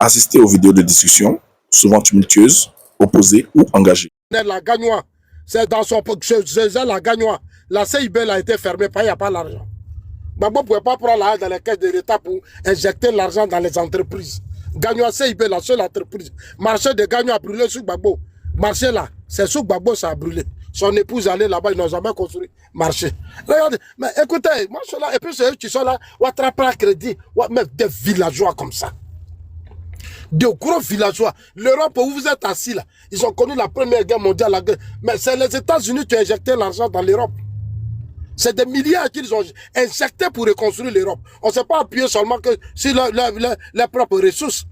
Assister aux vidéos de discussion, souvent tumultueuses, opposées ou engagées. La gagnoire, c'est dans son la gagnoire. La CIB a été fermée, il n'y a pas l'argent. Gbagbo ne pouvait pas prendre l'argent dans les caisses de l'État pour injecter l'argent dans les entreprises. Gagnoire CIB, la seule entreprise. Marché de Gagnoire a brûlé sur Gbagbo. Marché là, c'est sur Gbagbo ça a brûlé. Son épouse allait là-bas, ils n'ont jamais construit marché. Regardez, mais écoutez, moi je suis là, et puis c'est eux qui sont là, on attrape un crédit, même des villageois comme ça. De gros villageois. L'Europe où vous êtes assis là, ils ont connu la première guerre mondiale, mais c'est les États-Unis qui ont injecté l'argent dans l'Europe. C'est des milliards qu'ils ont injectés pour reconstruire l'Europe. On ne s'est pas appuyé seulement que sur leurs propres ressources.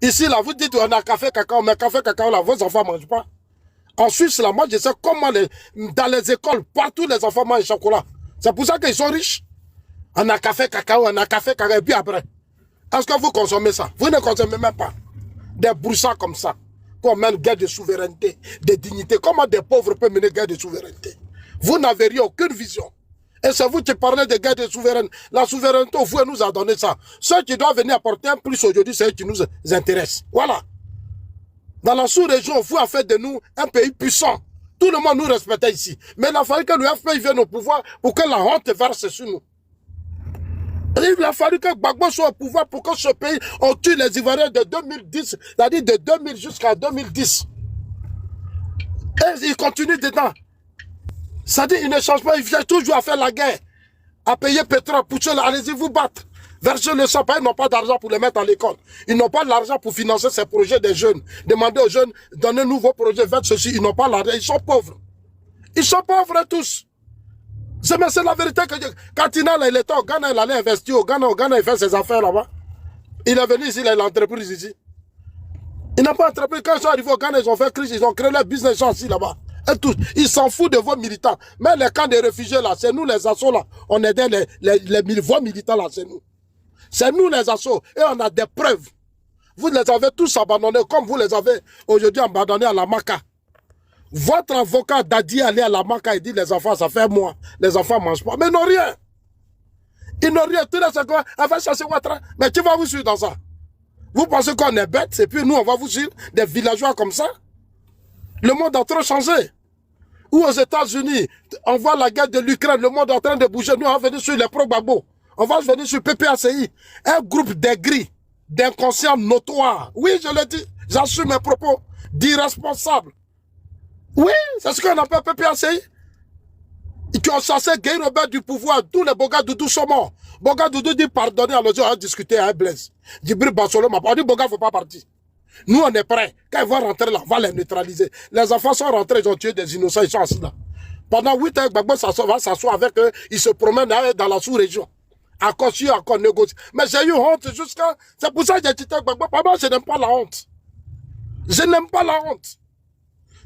Ici, là, vous dites on a café, cacao, mais café, cacao, là, vos enfants ne mangent pas. En Suisse, là, moi, je sais comment dans les écoles, partout, les enfants mangent chocolat. C'est pour ça qu'ils sont riches. On a café, cacao, on a café, cacao, et puis après. Est-ce que vous consommez ça? Vous ne consommez même pas. Des broussards comme ça. Qu'on mène guerre de souveraineté, de dignité. Comment des pauvres peuvent mener guerre de souveraineté? Vous n'avez rien, aucune vision. Et c'est vous qui parlez de guerre de souveraineté. La souveraineté, vous nous a donné ça. Ceux qui doivent venir apporter un plus aujourd'hui, c'est eux qui nous intéressent. Voilà. Dans la sous-région, vous a fait de nous un pays puissant. Tout le monde nous respectait ici. Mais il a fallu que le FPI vienne au pouvoir pour que la honte verse sur nous. Il a fallu que Gbagbo soit au pouvoir pour que ce pays, on tue les Ivoiriens de 2010, c'est-à-dire de 2000 jusqu'à 2010. Et il continue dedans. C'est-à-dire il ne change pas, il vient toujours à faire la guerre, à payer pétrole, pour cela, allez-y vous battre. Verser le sang, ils n'ont pas d'argent pour les mettre à l'école. Ils n'ont pas l'argent pour financer ces projets des jeunes. Demandez aux jeunes, donnez un nouveau projet, faites ceci, ils n'ont pas l'argent, ils sont pauvres. Ils sont pauvres tous. C'est la vérité que quand il était au Ghana, il allait investir au Ghana, il fait ses affaires là-bas. Il est venu ici, il a l'entreprise ici. Il n'a pas entrepris. Quand ils sont arrivés au Ghana, ils ont fait crise, ils ont créé leur business ici là-bas. Et tout. Ils s'en foutent de vos militants. Mais les camps des réfugiés là, c'est nous les assauts là. On aidait vos militants là, c'est nous. C'est nous les assauts. Et on a des preuves. Vous les avez tous abandonnés comme vous les avez aujourd'hui abandonnés à la Maca. Votre avocat Dadi allait à la Maca et dit les enfants, ça fait un mois. Les enfants ne mangent pas. Mais ils n'ont rien. Ils n'ont rien. Tous les secondes, elle va chasser Ouattara. Mais qui va vous suivre dans ça? Vous pensez qu'on est bête et puis nous, on va vous suivre des villageois comme ça? Le monde a trop changé. Ou aux États-Unis, on voit la guerre de l'Ukraine, le monde est en train de bouger. Nous, on va venir sur les pro-Gbagbo. On va venir sur PPACI. Un groupe d'aigris, d'inconscients notoires. Oui, je le dis, j'assume mes propos d'irresponsables. Oui, c'est ce qu'on appelle PPACI. Qui ont chassé Guy Robert du pouvoir. Tous les Boga-Doudou sont morts. Boga-Doudou dit pardonner à l'autre, on a discuté à Blaise. Djibril Bassolo m'a dit Boga, il ne faut pas partir. Nous, on est prêts. Quand ils vont rentrer là, on va les neutraliser. Les enfants sont rentrés, ils ont tué des innocents, ils sont assis là. Pendant 8 ans, Gbagbo va s'asseoir avec eux, ils se promènent dans la sous-région. Encore sûr, encore négocier. Mais j'ai eu honte jusqu'à... C'est pour ça que j'ai dit Gbagbo, papa, je n'aime pas la honte. Je n'aime pas la honte.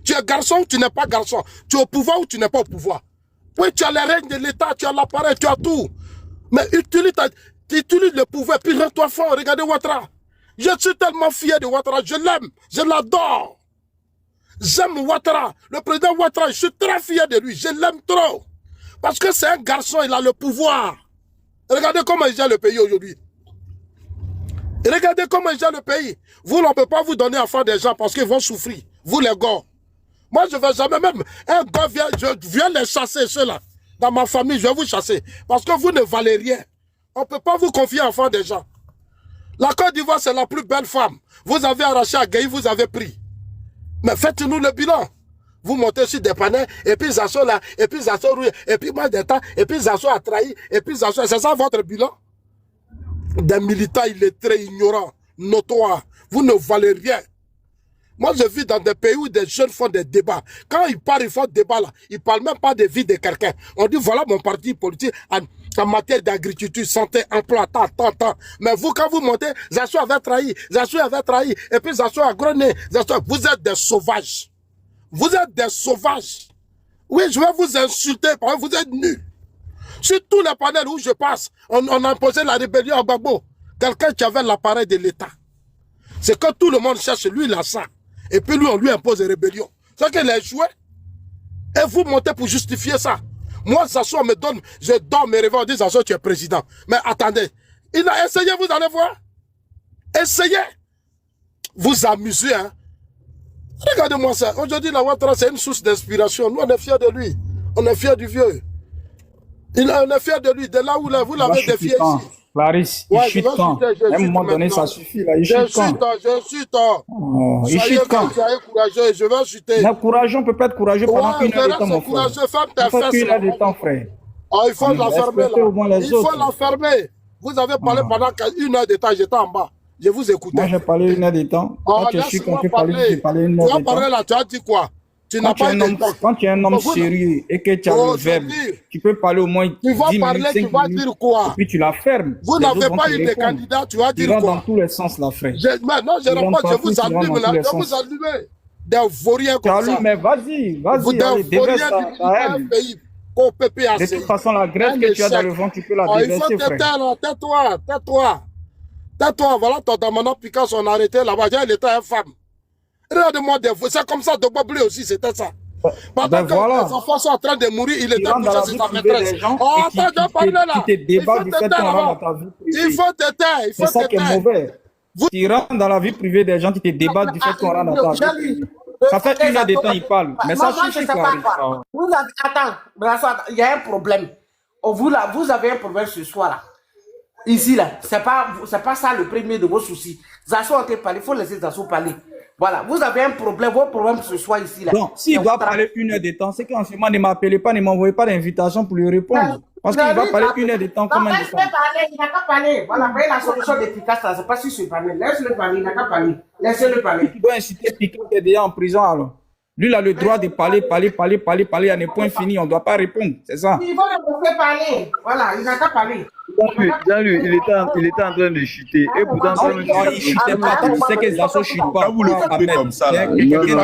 Tu es garçon ou tu n'es pas garçon. Tu es au pouvoir ou tu n'es pas au pouvoir. Oui, tu as les règnes de l'État, tu as l'appareil, tu as tout. Mais utilise le pouvoir, puis rends-toi fort. Regardez Ouattara. Je suis tellement fier de Ouattara, je l'aime, je l'adore. J'aime Ouattara. Le président Ouattara, je suis très fier de lui, je l'aime trop. Parce que c'est un garçon, il a le pouvoir. Regardez comment il gère le pays aujourd'hui. Regardez comment il gère le pays. Vous, on ne peut pas vous donner enfant des gens parce qu'ils vont souffrir. Vous, les gars. Moi, je ne vais jamais même... Un gars vient, je viens les chasser, ceux-là. Dans ma famille, je vais vous chasser. Parce que vous ne valez rien. On ne peut pas vous confier enfant des gens. La Côte d'Ivoire, c'est la plus belle femme. Vous avez arraché à Gueye, vous avez pris. Mais faites-nous le bilan. Vous montez sur des panneaux, et puis Zasso là, et puis Zasso rouille, et puis moi d'état, et puis Zasso a trahi, et puis Zasso... C'est ça votre bilan? Des militants illettrés, ignorants, notoires. Vous ne valez rien. Moi, je vis dans des pays où des jeunes font des débats. Quand ils parlent, ils font des débats là. Ils ne parlent même pas de vie de quelqu'un. On dit, voilà mon parti politique en matière d'agriculture, santé, emploi, tant. Mais vous, quand vous montez, Zasso avait trahi, et puis Zasso a grogné. Vous êtes des sauvages. Vous êtes des sauvages. Oui, je vais vous insulter parce que vous êtes nus. Sur tous les panels où je passe, on a imposé la rébellion à Gbagbo. Quelqu'un qui avait l'appareil de l'État. C'est que tout le monde cherche, lui, il a ça. Et puis lui, on lui impose une rébellion. C'est qu'il a joué. Et vous montez pour justifier ça. Moi, Zasso me donne, je donne mes rêves, on dit Zasso, tu es président. Mais attendez, il a essayé, vous allez voir. Essayez. vous amuser. Hein. Regardez-moi ça. Aujourd'hui, la Ouattara, c'est une source d'inspiration. Nous, on est fiers de lui. On est fiers du vieux. On est fiers de lui. De là où vous l'avez défié ici. Clarisse, il chute quand? À un moment donné, ça suffit. Là. Il chute quand? Je chute. Il chute quand? Soyez courageux, je vais chuter. Mais courageux, on ne peut pas être courageux pendant une heure de temps, mon frère. Il faut une heure de temps, frère. Il faut l'enfermer là. Il faut l'enfermer. Vous avez parlé pendant une heure de temps, j'étais en bas. Je vous écoutais. Moi, j'ai parlé une heure de temps. Quand tu es quand tu parles une heure de temps. Tu as parlé là, tu as dit quoi? Quand tu es un homme sérieux et que tu as le verbe, tu peux parler au moins 10 minutes, 5 minutes, tu vas dire quoi? Et puis tu la fermes. Vous n'avez pas eu de candidat, tu vas dire quoi? Tu vas dans tous les sens, la frère. Non, je ne pas, je vous allume là, je vous allume. Des vauriens comme ça. Mais vas-y, vous allez, déverse ça. De toute façon, la graisse que tu as dans le ventre, tu peux la déverser, frère. Tais-toi, voilà ton Damana Picasso, on a arrêté là-bas, il était une femme. Regarde-moi, c'est comme ça, de Boblé aussi, c'était ça. Pendant que les enfants sont en train de mourir, il était couché sur sa maîtresse. Oh, attends, de parler là. Il faut te taire là-bas. Il faut te taire, il faut te taire. C'est ça qui est mauvais. Tu rentres dans la vie privée des gens qui te débattent du fait qu'on rentre dans ta vie. Ça fait une heure de temps, ils parlent. Mais ça suffit, Clarisse. Attends, il y a un problème. Vous avez un problème ce soir là. Ici là, c'est pas ça le premier de vos soucis. Zasso a été parlé, il faut laisser Zasso parler. Voilà, vous avez un problème, vos problèmes ce soir ici là. Non, s'il doit parler une heure de temps, c'est qu'en ce moment ne m'appelez pas, ne m'envoyez pas d'invitation pour lui répondre. Parce qu'il va parler une heure de temps, combien de temps? Il n'a qu'à parler. Voilà, mais la solution efficace là, c'est pas si je parle. Laisse-le parler, il n'a qu'à parler. Laissez-le parler. Tu dois inciter Piquet qui est déjà en prison alors. Lui, il a le droit de parler, à un point fini, on ne doit pas répondre, c'est ça. Il faut le laisser parler. Voilà, il n'a qu'à parler. Dans lui, il était en train de chuter. Et pourtant, il ne chutait pas. Tu sais que Zasso ne chute pas. Quand vous le faites comme ça, là, il avait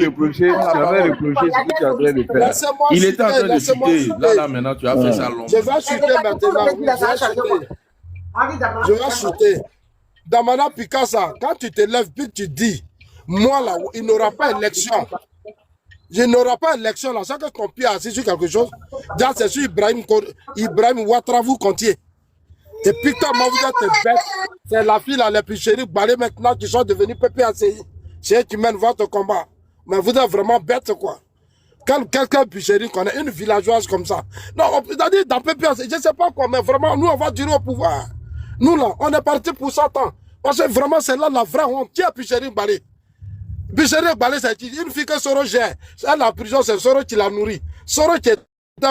reproché ce que tu as fait de faire. il était en train de chuter. Là, maintenant, tu as fait ça longtemps. Je vais chuter maintenant. Je vais chuter. Damana Picasso, quand tu te lèves, puis tu dis, moi là, il n'aura pas élection. Je n'aurai pas élection là. Chaque qu'on peut assis sur quelque chose, déjà c'est sur Ibrahim Ouattara, vous comptiez. Et puis toi, moi, vous êtes bête. C'est la fille là, les plus chéries, balais maintenant, qui sont devenus PPACI. C'est eux qui mènent votre combat. Mais vous êtes vraiment bête, quoi. Quand quelqu'un plus chéri connaît une villageoise comme ça. Non, on peut dire dans PPACI, je ne sais pas quoi, mais vraiment, nous, on va durer au pouvoir. Nous là, on est parti pour 100 ans. Parce que vraiment, c'est là la vraie honte. Qui est Picheri Balé? Picheri Balé, c'est une fille que Soro gère. Elle, la prison, c'est Soro qui la nourrit. Soro qui est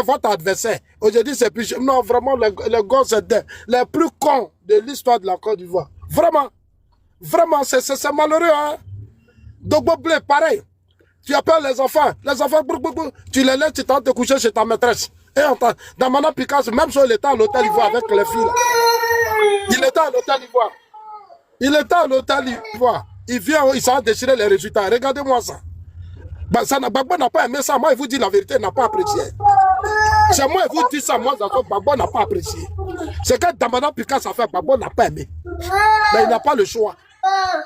votre adversaire. Aujourd'hui, c'est Picheri. Non, vraiment, les gars, c'est les plus cons de l'histoire de la Côte d'Ivoire. Vraiment. Vraiment, c'est malheureux, hein. Donc, Boblé, pareil. Tu appelles les enfants, tu les laisses, tu tentes de coucher chez ta maîtresse. Et dans Mana Picasso, même si il était à l'hôtel Ivoire avec les filles, là. Il était à l'hôtel Ivoire. Il vient, il s'est déchiré les résultats. Regardez-moi ça. Gbagbo n'a pas aimé ça. Moi, il vous dit la vérité, il n'a pas apprécié. C'est moi, il vous dit ça. Moi, Gbagbo n'a pas apprécié. C'est que Damana Picasso a fait, Gbagbo n'a pas aimé. Mais il n'a pas le choix.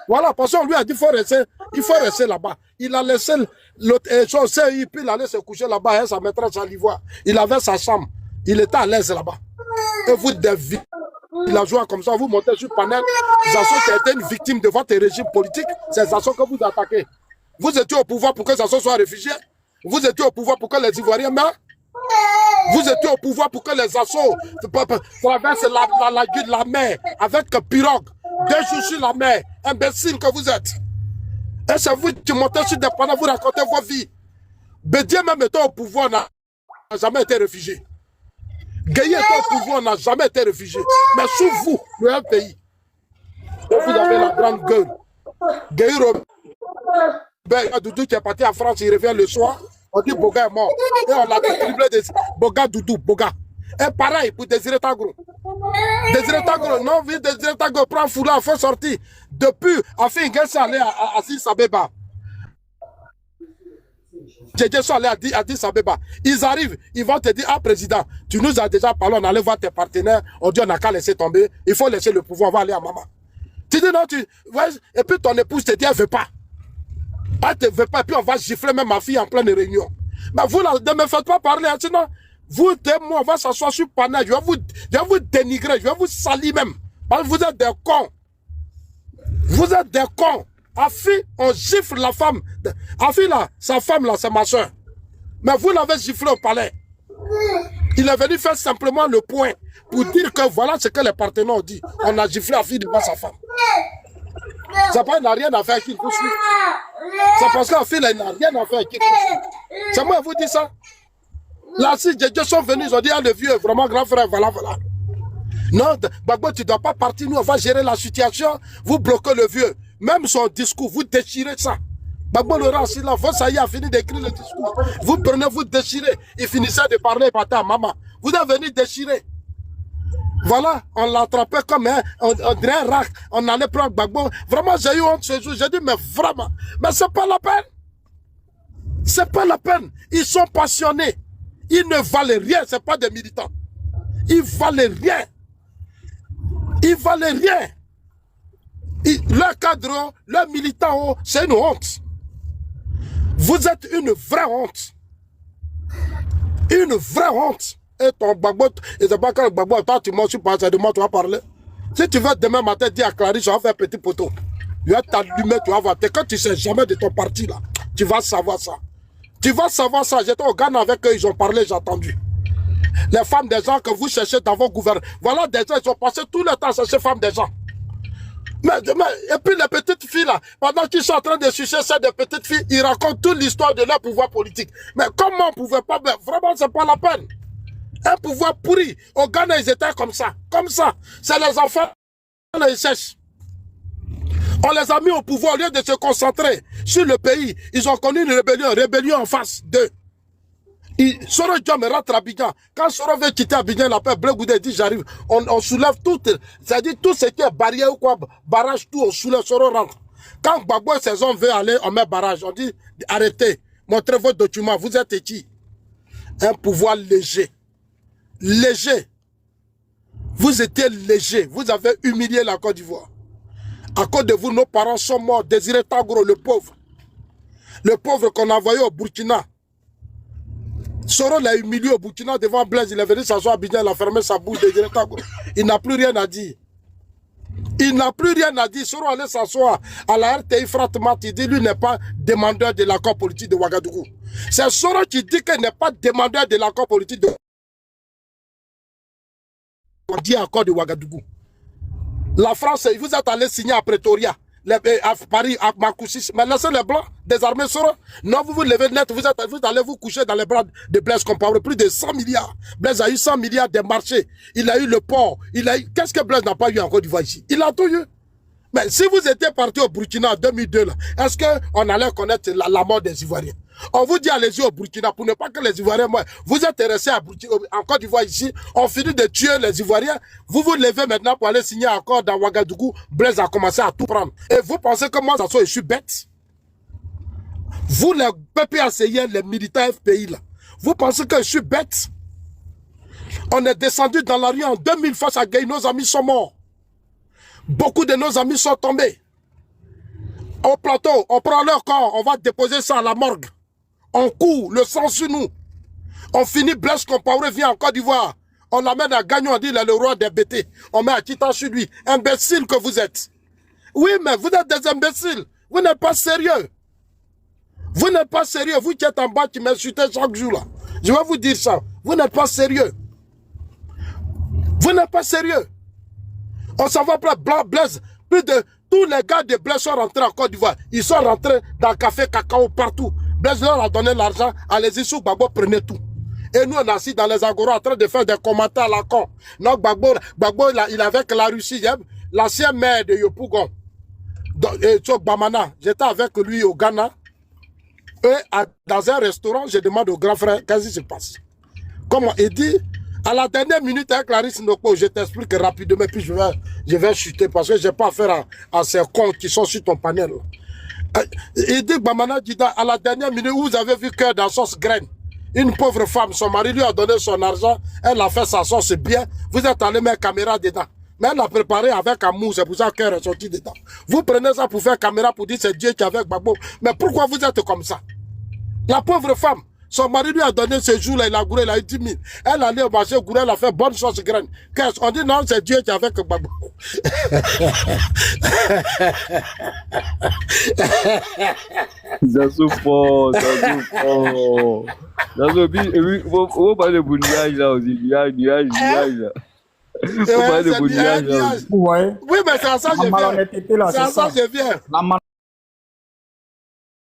Voilà, parce qu'on lui a dit il faut rester là-bas. Il a laissé l'autre CI, puis il allait se coucher là-bas, hein, sa maîtresse à l'Ivoire. Il avait sa chambre. Il était à l'aise là-bas. Et vous devez. Il a joué comme ça, vous montez sur le panel. Zasso qui a été une victime de votre régime politique, c'est Zasso que vous attaquez. Vous étiez au pouvoir pour que Zasso soit réfugié. Vous étiez au pouvoir pour que les Ivoiriens meurent. Vous étiez au pouvoir pour que les assauts traversent la mer avec un pirogue. Déjoucher la mer. Imbécile que vous êtes. Et c'est vous qui montez sur des panneaux, vous racontez vos vies. Bédier même étant au pouvoir n'a jamais été réfugié. Gueye étant au pouvoir n'a jamais été réfugié. Mais sous vous, le même pays. Et vous avez la grande gueule. Gueye Robert Doudou qui est parti en France, il revient le soir. On dit Boga est mort. Et on l'a triplé de Boga Doudou, Boga. Et pareil pour Désiré Tagro. Désiré Tagro, non, oui, Désiré Tagro prend foulard, faut sortir. Depuis, Afin Guesse allé à Addis Abeba. Djedje sont allés à Addis Abeba. Ils arrivent, ils vont te dire, ah président, tu nous as déjà parlé, on allait voir tes partenaires, on dit on n'a qu'à laisser tomber, il faut laisser le pouvoir, on va aller à maman. Tu dis non, ouais, et puis ton épouse te dit, elle ne veut pas. Elle ne veut pas, et puis on va gifler même ma fille en pleine réunion. Mais vous, là, ne me faites pas parler, hein, sinon, vous et moi, on va s'asseoir sur le panel, je vais vous dénigrer, je vais vous salir même. Parce que vous êtes des cons. Vous êtes des cons. Afi, on gifle la femme. Afi, là, sa femme, là, c'est ma soeur. Mais vous l'avez giflé au palais. Il est venu faire simplement le point pour dire que voilà ce que les partenaires ont dit. On a giflé Afi devant sa femme. C'est pas, il n'a rien à faire avec qui poursuit. C'est parce qu'Afi, là, il n'a rien à faire avec qui poursuit. C'est moi qui vous dis ça. Là, si les dieux sont venus, ils ont dit, ah, le vieux, vraiment grand frère, voilà, voilà. Non, Gbagbo, tu ne dois pas partir, nous, on va gérer la situation. Vous bloquez le vieux. Même son discours, vous déchirez ça. Gbagbo Laurent, si là, ça y est, a fini d'écrire le discours. Vous prenez, vous déchirez. Il finissait de parler, papa, maman. Vous êtes venu déchirer. Voilà, on l'attrapait comme on dirait un rack. On allait prendre Gbagbo. Vraiment, j'ai eu honte ce jour. J'ai dit, mais vraiment, mais c'est pas la peine. C'est pas la peine. Ils sont passionnés. Ils ne valent rien. C'est pas des militants. Ils valent rien. Ils valent rien. Leurs cadres, leurs militants, c'est une honte. Vous êtes une vraie honte. Une vraie honte. Et ton Gbagbo, et c'est pas quand Gbagbo, toi tu m'en suis pas, c'est de moi tu vas parler. Si tu veux demain matin dire à Clarisse, je vais faire un petit poteau. Tu vas t'allumer, tu vas voir. Quand tu sais jamais de ton parti là, tu vas savoir ça. Tu vas savoir ça. J'étais au Ghana avec eux, ils ont parlé, j'ai entendu. Les femmes des gens que vous cherchez dans vos gouvernements. Voilà des gens, ils ont passé tout le temps à chercher femmes des gens. Et puis les petites filles là, pendant qu'ils sont en train de sucer ces des petites filles, ils racontent toute l'histoire de leur pouvoir politique. Mais comment on pouvait pas, vraiment c'est pas la peine. Un pouvoir pourri. Au Ghana, ils étaient comme ça. Comme ça. C'est les enfants, ils cherchent. On les a mis au pouvoir au lieu de se concentrer sur le pays. Ils ont connu une rébellion en face d'eux. Soro Diom rentre à Abidjan. Quand Soro veut quitter Abidjan, il appelle Blé Goudé, dit j'arrive. On soulève tout. C'est-à-dire tout ce qui est barrière ou quoi, barrage, tout, on soulève, Soro rentre. Quand Gbagbo et ses hommes veulent aller, on met barrage. On dit arrêtez, montrez vos documents, vous êtes qui? Un pouvoir léger. Léger. Vous étiez léger. Vous avez humilié la Côte d'Ivoire. À cause de vous, nos parents sont morts. Désiré Tagro, le pauvre. Le pauvre qu'on a envoyé au Burkina. Soro l'a humilié au Burkina devant Blaise. Il est venu s'asseoir à Abidjan, il a fermé sa bouche. Désiré Tagro. Il n'a plus rien à dire. Il n'a plus rien à dire. Soro allait s'asseoir à la RTI Fratmat. Il dit lui n'est pas demandeur de l'accord politique de Ouagadougou. C'est Soro qui dit qu'il n'est pas demandeur de l'accord politique de on dit accord de Ouagadougou. La France, vous êtes allé signer à Pretoria, à Paris, à Makoussis, mais laissez les Blancs désarmer Soro. Non, vous vous levez net, vous allez vous coucher dans les bras de Blaise Compaoré, plus de 100 milliards. Blaise a eu 100 milliards de marchés, il a eu le port, qu'est-ce que Blaise n'a pas eu en Côte d'Ivoire ici? Il a tout eu. Mais si vous étiez parti au Burkina en 2002, est-ce qu'on allait connaître la mort des Ivoiriens? On vous dit allez-y au Burkina pour ne pas que les Ivoiriens meurent. Vous êtes restés en Côte d'Ivoire ici, on finit de tuer les Ivoiriens. Vous vous levez maintenant pour aller signer un accord dans Ouagadougou. Blaise a commencé à tout prendre. Et vous pensez que moi, je suis bête? Vous, les PPACI, les militaires FPI, là, vous pensez que je suis bête? On est descendu dans la rue en 2000 face à Gueye, nos amis sont morts. Beaucoup de nos amis sont tombés. Au plateau, on prend leur corps, on va déposer ça à la morgue. On court, le sang sur nous. On finit, Blaise Compaoré vient en Côte d'Ivoire. On l'amène à Gagnon, on dit il est le roi des bêtés. On met à Kita sur lui. Imbécile que vous êtes. Oui, mais vous êtes des imbéciles. Vous n'êtes pas sérieux. Vous n'êtes pas sérieux. Vous qui êtes en bas, qui m'insultez chaque jour là. Je vais vous dire ça. Vous n'êtes pas sérieux. Vous n'êtes pas sérieux. On s'en va prendre Blaise. Plus de tous les gars de Blaise sont rentrés en Côte d'Ivoire. Ils sont rentrés dans le café cacao partout. Blaise leur a donné l'argent. Allez-y sous Gbagbo, prenez tout. Et nous, on est assis dans les agoras en train de faire des commentaires à la con. Non, Gbagbo il est avec la Russie. L'ancien maire de Yopougon. Et Bamana. J'étais avec lui au Ghana. Et dans un restaurant, je demande au grand frère, qu'est-ce qui se passe? Comment il dit? À la dernière minute avec Clarisse Noko, je t'explique rapidement, puis je vais chuter parce que je n'ai pas affaire à ces cons qui sont sur ton panel. Il dit, Bamana Dida, à la dernière minute, vous avez vu cœur dans sauce graine. Une pauvre femme, son mari lui a donné son argent, elle a fait sa sauce bien, vous êtes allé mettre caméra dedans. Mais elle l'a préparé avec amour, c'est pour ça qu'elle est sortie dedans. Vous prenez ça pour faire caméra pour dire c'est Dieu qui est avec Gbagbo. Mais pourquoi vous êtes comme ça? La pauvre femme. Son mari lui a donné ce jour-là, il a gouré, il a eu 10 000. Elle allait au marché, gouré, elle a fait bonne chose graine. Qu'est-ce qu'on dit? Non, c'est Dieu qui a fait que Gbagbo. Zazo fort, Zazo fort. Zazo, et puis, on parle de bouillage là aussi, nuage là. On parle de bouillage là aussi. Ouais. Oui, mais c'est à ça que je La viens. malhonnêteté là, C'est à c'est ça ça. que je viens. La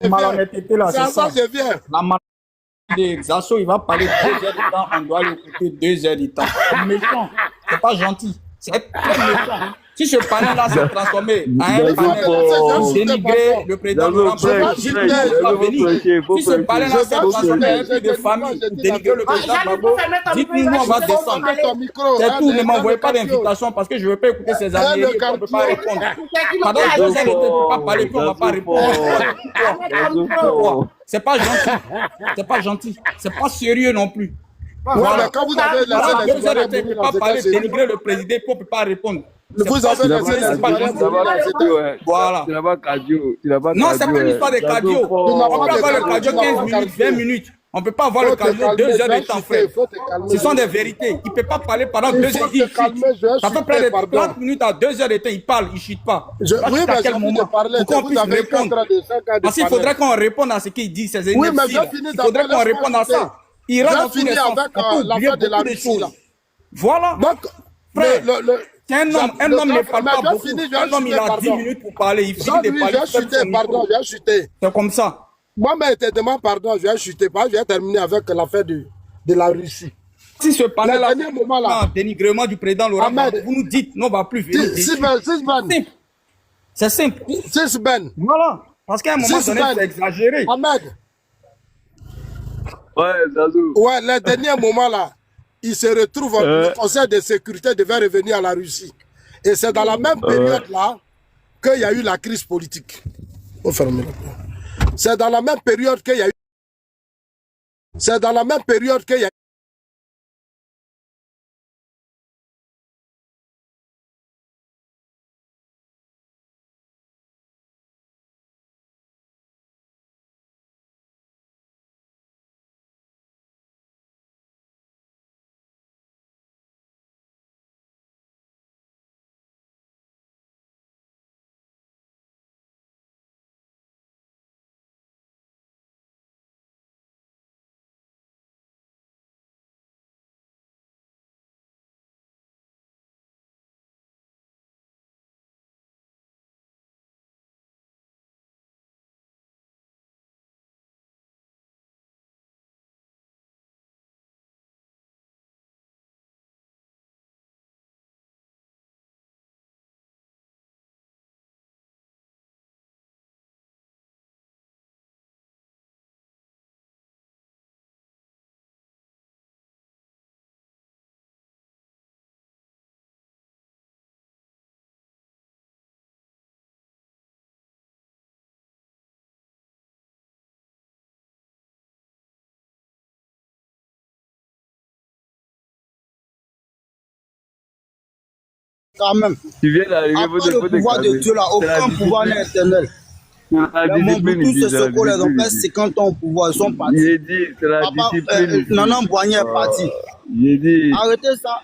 malhonnêteté là, C'est à c'est ça ça. que je viens. La malhonnêteté. Zasso, il va parler 2 heures de temps, on doit l'écouter 2 heures de temps. C'est méchant. C'est pas gentil. C'est très méchant. Si ce panel-là s'est transformé en un panel pour dénigrer le président Laurent Gbagbo, si ce panel-là s'est transformé en un truc de famille pour dénigrer le président Gbagbo, dites-nous, on va descendre. C'est tout, ne m'envoyez pas d'invitation parce que je ne veux pas écouter ces amis, on ne peut pas répondre. Pendant 2 heures, on ne peut pas parler, puis on ne va pas répondre. C'est pas gentil. C'est pas gentil. C'est pas sérieux non plus. Voilà, quand vous avez laissé les on ne peut pas parler, dénigrer le président, puis on ne peut pas répondre. Vous avez laissé les Voilà. Tu n'as pas cardio. Non, c'est pas une histoire de cardio. On peut avoir le cardio 15 minutes, 20 minutes. On ne peut pas avoir le cardio 2 heures de temps, frère. Ce sont des vérités. Il ne peut pas parler pendant 2 heures. Il chute. Ça fait près de 30 minutes à 2 heures de temps. Il parle, il ne chute pas. Oui, mais à quel moment pour qu'on puisse répondre. Parce qu'il faudrait qu'on réponde à ce qu'il dit, ces Oui, mais énergies. Il faudrait qu'on réponde à ça. Il rentre dans tous les sens. On peut oublier beaucoup de choses. Voilà. Frère, un homme ne parle pas beaucoup. Un homme, il a 10 minutes pour parler. Il finit de parler. J'ai chuté. C'est comme ça. Moi-même, je te demande pardon, je vais chuter. Je vais terminer avec l'affaire de la Russie. Si ce panel-là, là, dénigrement du président Laurent Gbagbo, vous nous dites, non, on ne va plus venir. C'est simple. Voilà. Parce qu'à un moment donné, c'est exagéré. Ahmed. Ouais, Zazo. Ouais, le dernier moment là, il se retrouve, le Conseil de sécurité devait revenir à la Russie. Et c'est dans la même période là qu'il y a eu la crise politique. C'est dans la même période qu'il y a eu. C'est dans la même période qu'il y a eu. Quand même. Tu viens d'arriver, le pouvoir de Dieu là, aucun pouvoir n'est éternel. Les Mobutu Seseko, les ont fait 50 ans au pouvoir, ils sont partis. J'ai dit, c'est la discipline. Nanan Boigny est parti. J'ai dit. Arrêtez ça.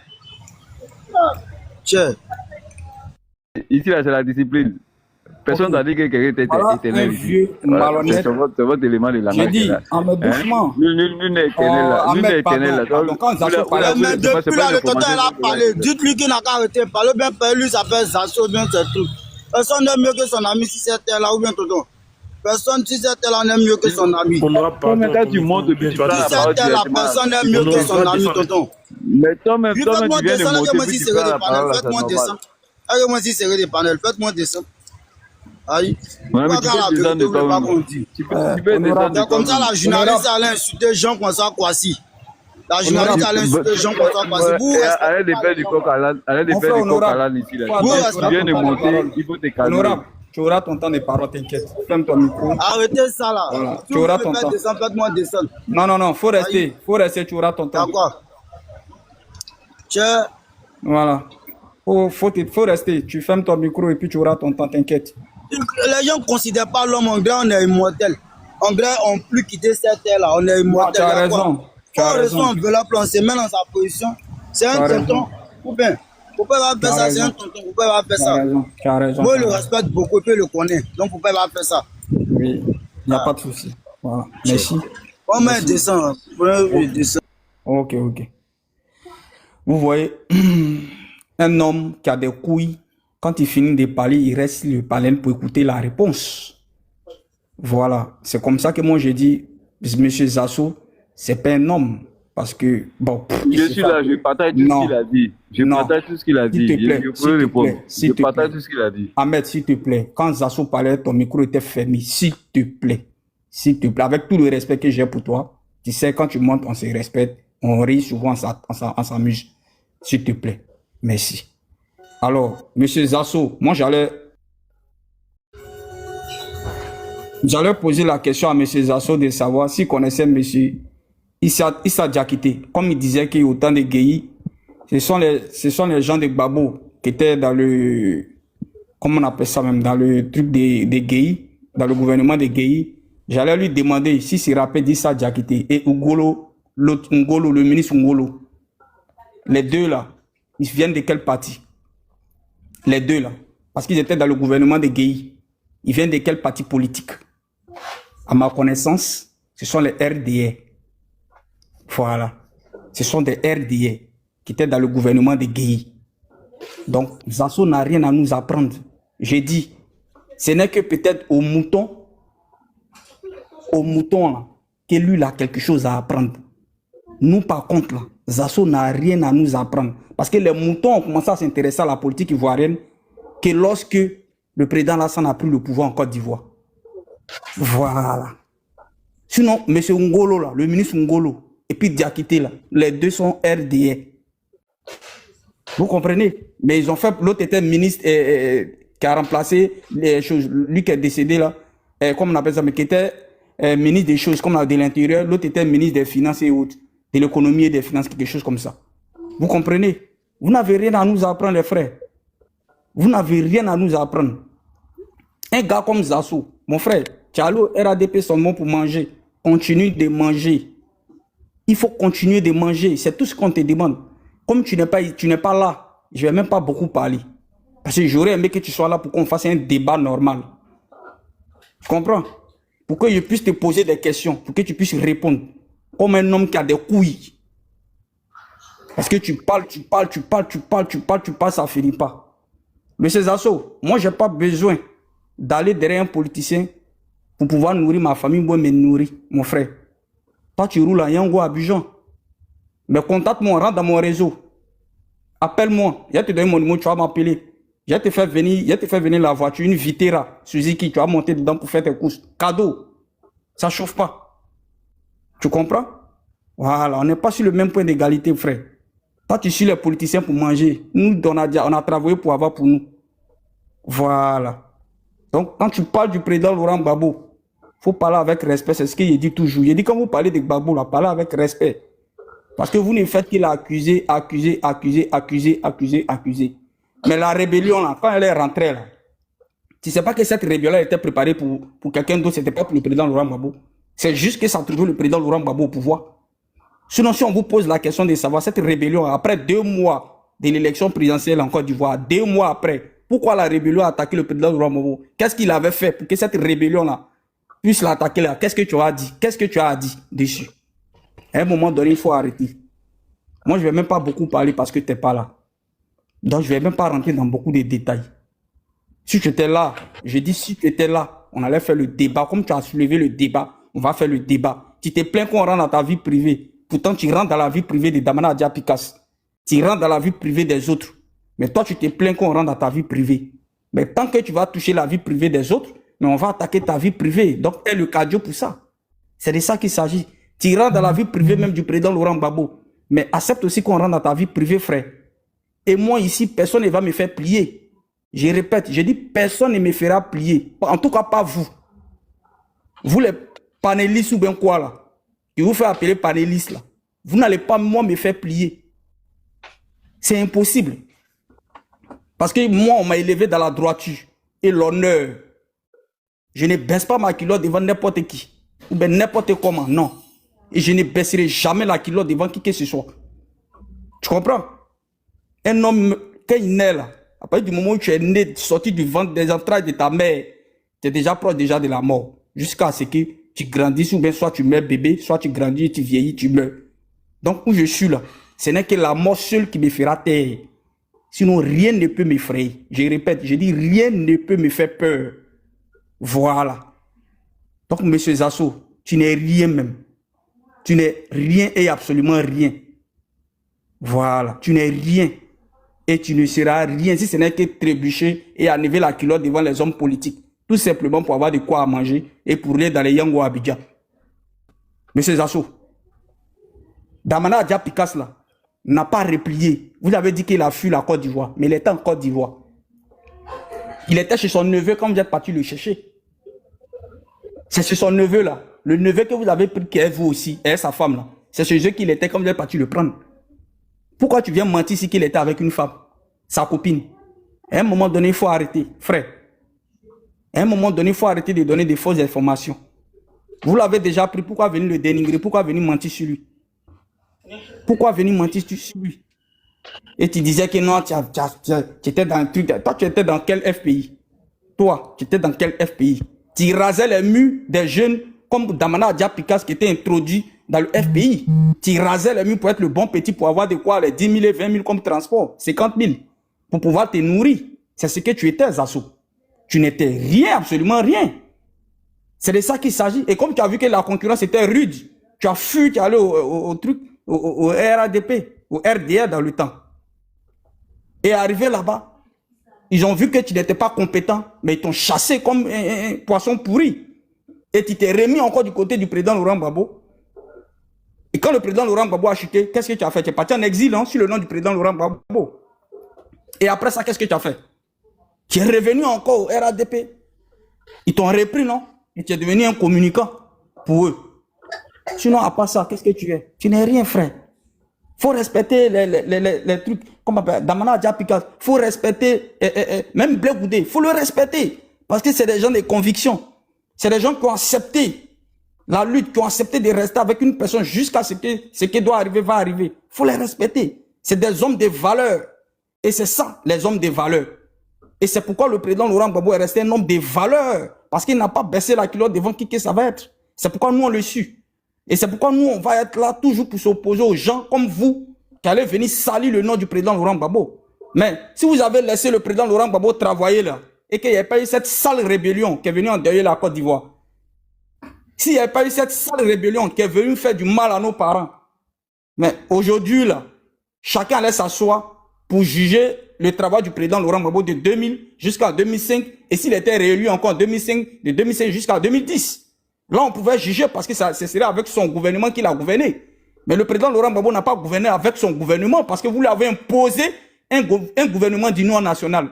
Tiens. Ici, là, c'est la discipline. Personne n'a dit que quelqu'un était éternel. C'est votre élément de langage. J'ai dit, en me doucement. Nul n'est éternel là. Nul n'est éternel là. Donc, quand Zasso parle, mais depuis là, le tonton il a parlé. Dites-lui qu'il n'a qu'à arrêter de parler. Bien, lui s'appelle Zasso, bien, c'est tout. Personne n'est mieux que son ami si c'était là ou bien tonton. Personne si c'était là n'est mieux que son ami. Quand tu montes depuis tu parles la parole la personne n'est mieux que son ami, tonton. Mais toi-même, tu viens de monter puis tu parles la parole. Faites-moi descendre. Allez-moi si c'est des panels. Faites-moi descendre. Aïe. Ouais, mais tu peux descendre de toi-même. Tu peux descendre de toi-même. Comme ça, la journaliste allait insulter Jean François Kouassi. La journaliste allait insulter Jean François Kouassi. Arrête de faire du coq à l'âne. Arrête de faire du coq à l'âne ici. Tu viens de monter, il faut te calmer. Honorable, tu auras ton temps de parole, t'inquiète. Ferme ton micro. Arrêtez ça là. Voilà. Tu auras ton temps. Faites-moi descendre. Non, faut rester, tu auras ton temps. D'accord. Tiens. Voilà. Faut rester, tu fermes ton micro et puis tu auras ton temps, t'inquiète. Les gens ne considèrent pas l'homme anglais, on est immortel. Anglais ont plus quitté cette terre-là. On est Non, immortel. tu as raison. Tu as raison. On veut la plancher, met dans sa position. C'est un tonton. Ou bien, vous pouvez pas faire ça, c'est un tonton. Vous pouvez pas faire ça. Tu as raison. Moi, je le respecte beaucoup, puis je le connais. Donc, vous pouvez pas faire ça. Oui, il n'y a pas de souci. Voilà. Merci. On met descend. Descend. Ok. Vous voyez, un homme qui a des couilles, quand il finit de parler, il reste sur le palais pour écouter la réponse. Voilà. C'est comme ça que moi, je dis, Monsieur Zasso, c'est pas un homme. Parce que, bon... Je suis là, je partage tout ce qu'il a dit. Je partage tout ce qu'il a dit. Je partage tout ce qu'il a dit. Ahmed, s'il te plaît, quand Zasso parlait, ton micro était fermé. S'il te plaît. S'il te plaît. Avec tout le respect que j'ai pour toi, tu sais, quand tu montes, on se respecte. On rit souvent, on s'amuse. S'il te plaît. Merci. Alors, Monsieur Zasso, moi, j'allais poser la question à Monsieur Zasso de savoir s'il connaissait Monsieur Issa Diakité. Comme il disait qu'il y a autant de Guéhi, ce sont les gens de Gbagbo qui étaient dans le, comment on appelle ça même, dans le truc des Guéhi, dans le gouvernement des Guéhi. J'allais lui demander si se rappelle d'Issa Diakité et Ngolo, le ministre Ngolo. Les deux là, ils viennent de quel parti? Les deux là, parce qu'ils étaient dans le gouvernement des Guéhi. Ils viennent de quel parti politique? À ma connaissance, ce sont les RDA. Voilà. Ce sont des RDA qui étaient dans le gouvernement de Guéhi. Donc, Zasso n'a rien à nous apprendre. J'ai dit, ce n'est que peut-être au mouton là, que lui a quelque chose à apprendre. Nous, par contre, là, Zasso n'a rien à nous apprendre. Parce que les moutons ont commencé à s'intéresser à la politique ivoirienne que lorsque le président Lassana a pris le pouvoir en Côte d'Ivoire. Voilà. Sinon, M. Ngolo, là, le ministre Ngolo, et puis Diakité, là, les deux sont RDA. Vous comprenez? Mais ils ont fait, l'autre était ministre qui a remplacé les choses, lui qui est décédé là, comme on appelle ça, mais qui était ministre des choses, comme de l'Intérieur, l'autre était ministre des Finances et autres, de l'économie et des finances, quelque chose comme ça. Vous comprenez? Vous n'avez rien à nous apprendre, les frères. Vous n'avez rien à nous apprendre. Un gars comme Zasso, mon frère, Tchalo, RADP, son mot pour manger. Continue de manger. Il faut continuer de manger. C'est tout ce qu'on te demande. Comme tu n'es pas là, je ne vais même pas beaucoup parler. Parce que j'aurais aimé que tu sois là pour qu'on fasse un débat normal. Tu comprends? Pour que je puisse te poser des questions, pour que tu puisses répondre. Comme un homme qui a des couilles. Parce que tu parles, ça ne finit pas. Monsieur Zasso, moi, je n'ai pas besoin d'aller derrière un politicien pour pouvoir nourrir ma famille, moi, me nourrir, mon frère. Toi, tu roules à Yango, à Abidjan. Mais contacte-moi, rentre dans mon réseau. Appelle-moi. Je vais te donner mon numéro, tu vas m'appeler. Je vais te faire venir la voiture, une Vitera, Suzuki, tu vas monter dedans pour faire tes courses. Cadeau. Ça ne chauffe pas. Tu comprends? Voilà, on n'est pas sur le même point d'égalité, frère. Toi, tu suis les politiciens pour manger. Nous, on a travaillé pour avoir pour nous. Voilà. Donc, quand tu parles du président Laurent Gbagbo, il faut parler avec respect. C'est ce qu'il dit toujours. Il dit, quand vous parlez de Gbagbo, là, parlez avec respect. Parce que vous ne faites qu'il a accusé. Mais la rébellion, là, quand elle est rentrée, là, tu ne sais pas que cette rébellion était préparée pour quelqu'un d'autre, ce n'était pas pour le président Laurent Gbagbo. C'est juste que ça a toujours le président Laurent Gbagbo au pouvoir. Sinon, si on vous pose la question de savoir cette rébellion, après 2 mois de l'élection présidentielle en Côte d'Ivoire, 2 mois après, pourquoi la rébellion a attaqué le président Laurent Gbagbo? Qu'est-ce qu'il avait fait pour que cette rébellion-là puisse l'attaquer là? Qu'est-ce que tu as dit? Qu'est-ce que tu as dit dessus? À un moment donné, il faut arrêter. Moi, je ne vais même pas beaucoup parler parce que tu n'es pas là. Donc, je ne vais même pas rentrer dans beaucoup de détails. Si tu étais là, je dis si tu étais là, on allait faire le débat. Comme tu as soulevé le débat, on va faire le débat. Tu te plains qu'on rentre dans ta vie privée. Pourtant, tu rentres dans la vie privée de Damana Diapikas. Tu rentres dans la vie privée des autres. Mais toi, tu te plains qu'on rentre dans ta vie privée. Mais tant que tu vas toucher la vie privée des autres, mais on va attaquer ta vie privée. Donc, elle est le cardio pour ça. C'est de ça qu'il s'agit. Tu rentres dans la vie privée même du président Laurent Gbagbo. Mais accepte aussi qu'on rentre dans ta vie privée, frère. Et moi, ici, personne ne va me faire plier. Je répète, je dis personne ne me fera plier. En tout cas, pas vous. Vous, les panélistes ou bien quoi, là, qui vous fait appeler panélistes, là, vous n'allez pas, moi, me faire plier. C'est impossible. Parce que moi, on m'a élevé dans la droiture et l'honneur. Je ne baisse pas ma culotte devant n'importe qui. ou bien n'importe comment, non. Et je ne baisserai jamais la culotte devant qui que ce soit. Tu comprends? Un homme, quand il naît là, à partir du moment où tu es né, sorti du ventre, des entrailles de ta mère, tu es déjà proche déjà de la mort. Jusqu'à ce que tu grandisses, ou bien soit tu meurs bébé, soit tu grandis, tu vieillis, tu meurs. Donc où je suis là, ce n'est que la mort seule qui me fera taire. Sinon, rien ne peut m'effrayer. Je répète, je dis rien ne peut me faire peur. Voilà. Donc, monsieur Zasso, tu n'es rien même. Tu n'es rien et absolument rien. Voilà. Tu n'es rien. Et tu ne seras rien si ce n'est que trébucher et enlever la culotte devant les hommes politiques. Tout simplement pour avoir de quoi à manger et pour aller dans les Yango Abidjan. Monsieur Zasso, Damana Adja Pikas là, n'a pas replié. Vous avez dit qu'il a fui la Côte d'Ivoire, mais il était en Côte d'Ivoire. Il était chez son neveu quand vous êtes parti le chercher. C'est chez son neveu là. Le neveu que vous avez pris, qui est vous aussi, et sa femme là. C'est chez eux qu'il était quand vous êtes parti le prendre. Pourquoi tu viens mentir si qu'il était avec une femme, sa copine? À un moment donné, il faut arrêter, frère. À un moment donné, il faut arrêter de donner des fausses informations. Vous l'avez déjà pris, pourquoi venir le dénigrer? Pourquoi venir mentir sur lui? Pourquoi venir mentir sur lui? Et tu disais que non, tu étais dans un truc. Toi, tu étais dans quel FPI? Toi, tu étais dans quel FPI? Tu rasais les murs des jeunes comme Damana Adja Pikas qui était introduit dans le FPI. Tu rasais les murs pour être le bon petit, pour avoir de quoi, les 10 000 et 20 000 comme transport, 50 000, pour pouvoir te nourrir. C'est ce que tu étais, Zasso. Tu n'étais rien, absolument rien. C'est de ça qu'il s'agit. Et comme tu as vu que la concurrence était rude, tu as fui, tu es allé au truc, au RADP, au RDR dans le temps. Et arrivé là-bas, ils ont vu que tu n'étais pas compétent, mais ils t'ont chassé comme un poisson pourri. Et tu t'es remis encore du côté du président Laurent Gbagbo. Et quand le président Laurent Gbagbo a chuté, qu'est-ce que tu as fait? Tu es parti en exil hein, sur le nom du président Laurent Gbagbo. Et après ça, qu'est-ce que tu as fait? Tu es revenu encore au RADP. Ils t'ont repris, non? Et tu es devenu un communicant pour eux. Sinon, à part ça, qu'est-ce que tu es? Tu n'es rien, frère. Il faut respecter les trucs, comme Damana Adja Pikas. Il faut respecter, même Blé Goudé, il faut le respecter. Parce que c'est des gens de conviction. C'est des gens qui ont accepté la lutte, qui ont accepté de rester avec une personne jusqu'à ce qui doit arriver va arriver. Il faut les respecter. C'est des hommes de valeur. Et c'est ça, les hommes de valeur. Et c'est pourquoi le président Laurent Gbagbo est resté un homme de valeur. Parce qu'il n'a pas baissé la culotte devant qui que ça va être. C'est pourquoi nous, on le suit. Et c'est pourquoi nous, on va être là toujours pour s'opposer aux gens comme vous, qui allez venir salir le nom du président Laurent Gbagbo. Mais si vous avez laissé le président Laurent Gbagbo travailler là, et qu'il n'y ait pas eu cette sale rébellion qui est venue endeuiller la Côte d'Ivoire, s'il n'y avait pas eu cette sale rébellion qui est venue faire du mal à nos parents, mais aujourd'hui là, chacun allait s'asseoir pour juger le travail du président Laurent Gbagbo de 2000 jusqu'à 2005, et s'il était réélu encore en 2005, de 2005 jusqu'à 2010. Là, on pouvait juger parce que ce serait avec son gouvernement qu'il a gouverné. Mais le président Laurent Gbagbo n'a pas gouverné avec son gouvernement parce que vous lui avez imposé un gouvernement d'union nationale.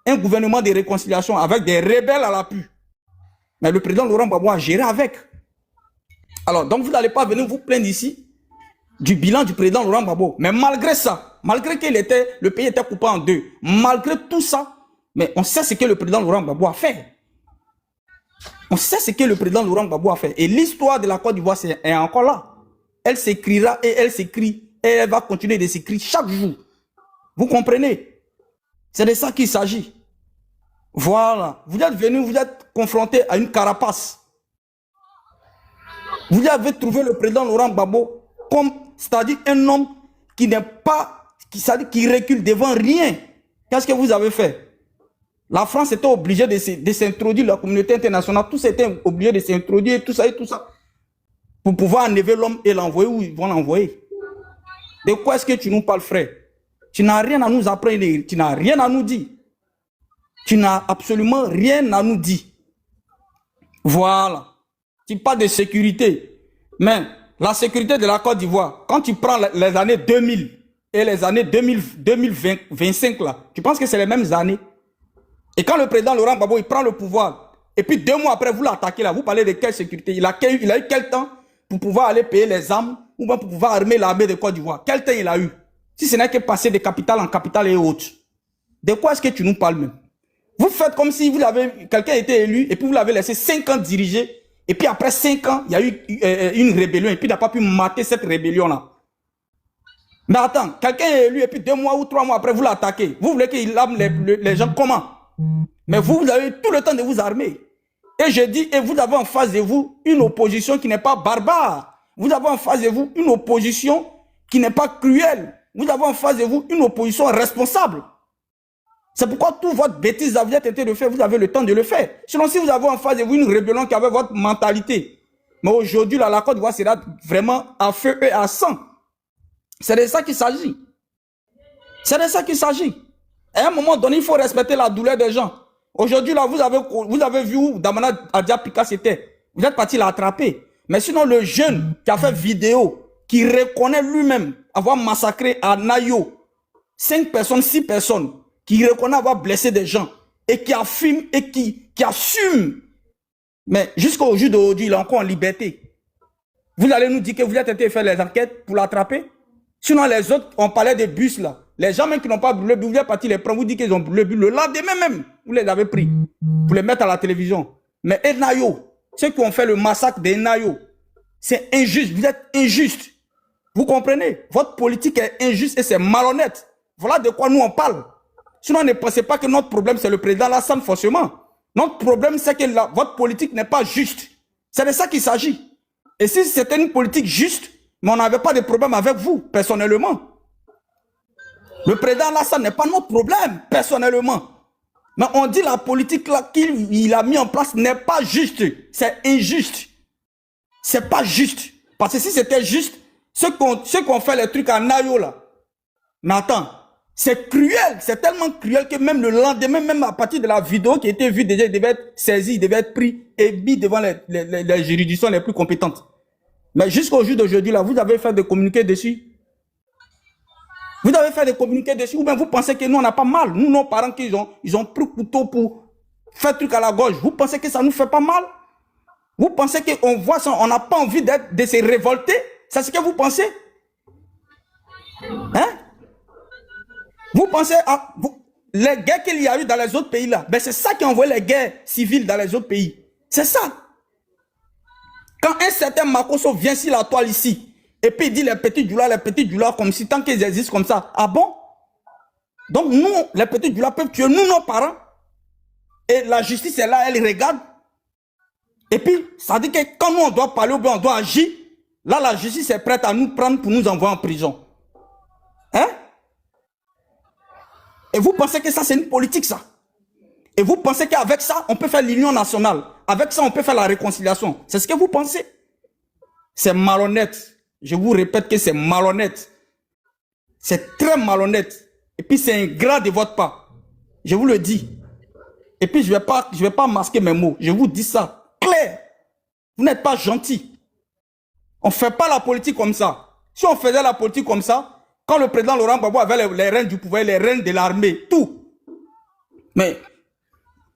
Un gouvernement de réconciliation avec des rebelles à l'appui. Mais le président Laurent Gbagbo a géré avec. Alors, donc vous n'allez pas venir vous plaindre ici du bilan du président Laurent Gbagbo. Mais malgré ça, malgré que le pays était coupé en deux, malgré tout ça, mais on sait ce que le président Laurent Gbagbo a fait. On sait ce que le président Laurent Gbagbo a fait. Et l'histoire de la Côte d'Ivoire est encore là. Elle s'écrira et elle s'écrit. Et elle va continuer de s'écrire chaque jour. Vous comprenez? C'est de ça qu'il s'agit. Voilà. Vous êtes venus, vous êtes confrontés à une carapace. Vous avez trouvé le président Laurent Gbagbo comme, c'est-à-dire un homme qui n'est pas, qui recule devant rien. Qu'est-ce que vous avez fait? La France était obligée de s'introduire, la communauté internationale, tous étaient obligés de s'introduire, tout ça et tout ça, pour pouvoir enlever l'homme et l'envoyer où ils vont l'envoyer. De quoi est-ce que tu nous parles, frère? Tu n'as rien à nous apprendre, tu n'as rien à nous dire. Tu n'as absolument rien à nous dire. Voilà. Tu parles de sécurité. Mais la sécurité de la Côte d'Ivoire, quand tu prends les années 2000 et les années 2025, là, tu penses que c'est les mêmes années? Et quand le président Laurent Gbagbo, il prend le pouvoir, et puis 2 mois après, vous l'attaquez là, vous parlez de quelle sécurité? Il a eu quel temps pour pouvoir aller payer les armes, ou bien pour pouvoir armer l'armée de Côte d'Ivoire? Quel temps il a eu? Si ce n'est que passer de capitale en capitale et autres. De quoi est-ce que tu nous parles même? Vous faites comme si vous avez quelqu'un était élu, et puis vous l'avez laissé 5 ans diriger, Et puis après 5 ans, il y a eu une rébellion. Et puis il n'a pas pu mater cette rébellion-là. Mais attends, quelqu'un est élu et puis 2 mois ou 3 mois après, vous l'attaquez. Vous voulez qu'il arme les gens comment? Mais vous avez tout le temps de vous armer. Et je dis, et vous avez en face de vous une opposition qui n'est pas barbare. Vous avez en face de vous une opposition qui n'est pas cruelle. Vous avez en face de vous une opposition responsable. C'est pourquoi toute votre bêtise, vous êtes tenté de faire, vous avez le temps de le faire. Sinon, si vous avez en face de vous une rébellion qui avait votre mentalité, mais aujourd'hui, la Côte d'Ivoire sera vraiment à feu et à sang. C'est de ça qu'il s'agit. C'est de ça qu'il s'agit. À un moment donné, il faut respecter la douleur des gens. Aujourd'hui, là, vous avez vu où Damana Adiapika c'était. Vous êtes parti l'attraper. Mais sinon, le jeune qui a fait vidéo, qui reconnaît lui-même avoir massacré à Nayo 5 personnes, 6 personnes, qui reconnaît avoir blessé des gens, et qui affirme et qui assume. Mais jusqu'au jour d'aujourd'hui, il est encore en liberté. Vous allez nous dire que vous êtes été faire les enquêtes pour l'attraper? Sinon, les autres, on parlait des bus là. Les gens même qui n'ont pas brûlé, vous êtes partis les prendre, vous dites qu'ils ont brûlé le bus. Le lendemain même, vous les avez pris pour les mettre à la télévision. Mais Enayo, ceux qui ont fait le massacre d'Enayo, c'est injuste, vous êtes injuste. Vous comprenez? Votre politique est injuste et c'est malhonnête. Voilà de quoi nous on parle. Sinon, ne pensez pas que notre problème c'est le président Lassane forcément. Notre problème c'est que votre politique n'est pas juste. C'est de ça qu'il s'agit. Et si c'était une politique juste, mais on n'avait pas de problème avec vous, personnellement. Le président Lassane n'est pas notre problème, personnellement. Mais on dit la politique qu'il a mis en place n'est pas juste. C'est injuste. C'est pas juste. Parce que si c'était juste, ceux qui ont fait les trucs à Nayo là, mais attends, c'est cruel, c'est tellement cruel que même le lendemain, même à partir de la vidéo qui a été vue déjà, il devait être saisi, il devait être pris et mis devant les juridictions les plus compétentes. Mais jusqu'au jour d'aujourd'hui là, vous avez fait des communiqués dessus. Vous avez fait des communiqués dessus, ou bien vous pensez que nous on n'a pas mal. Nous, nos parents, ils ont pris couteau pour faire truc à la gorge. Vous pensez que ça nous fait pas mal? Vous pensez qu'on voit ça, on n'a pas envie de se révolter? C'est ce que vous pensez? Hein? Vous pensez à les guerres qu'il y a eu dans les autres pays là, ben c'est ça qui a envoyé les guerres civiles dans les autres pays. C'est ça. Quand un certain Makosso vient sur la toile ici, et puis il dit les petits douleurs comme si tant qu'ils existent comme ça. Ah bon? Donc nous, les petits douleurs peuvent tuer nous, nos parents. Et la justice est là, elle regarde. Et puis, ça dit que quand nous on doit parler ou bien on doit agir, là la justice est prête à nous prendre pour nous envoyer en prison. Hein? Et vous pensez que ça c'est une politique ça? Et vous pensez qu'avec ça, on peut faire l'union nationale? Avec ça, on peut faire la réconciliation? C'est ce que vous pensez? C'est malhonnête. Je vous répète que c'est malhonnête. C'est très malhonnête. Et puis c'est ingrat de votre part. Je vous le dis. Et puis je vais pas masquer mes mots. Je vous dis ça clair. Vous n'êtes pas gentil. On ne fait pas la politique comme ça. Si on faisait la politique comme ça, quand le président Laurent Gbagbo avait les rênes du pouvoir, les rênes de l'armée, tout. Mais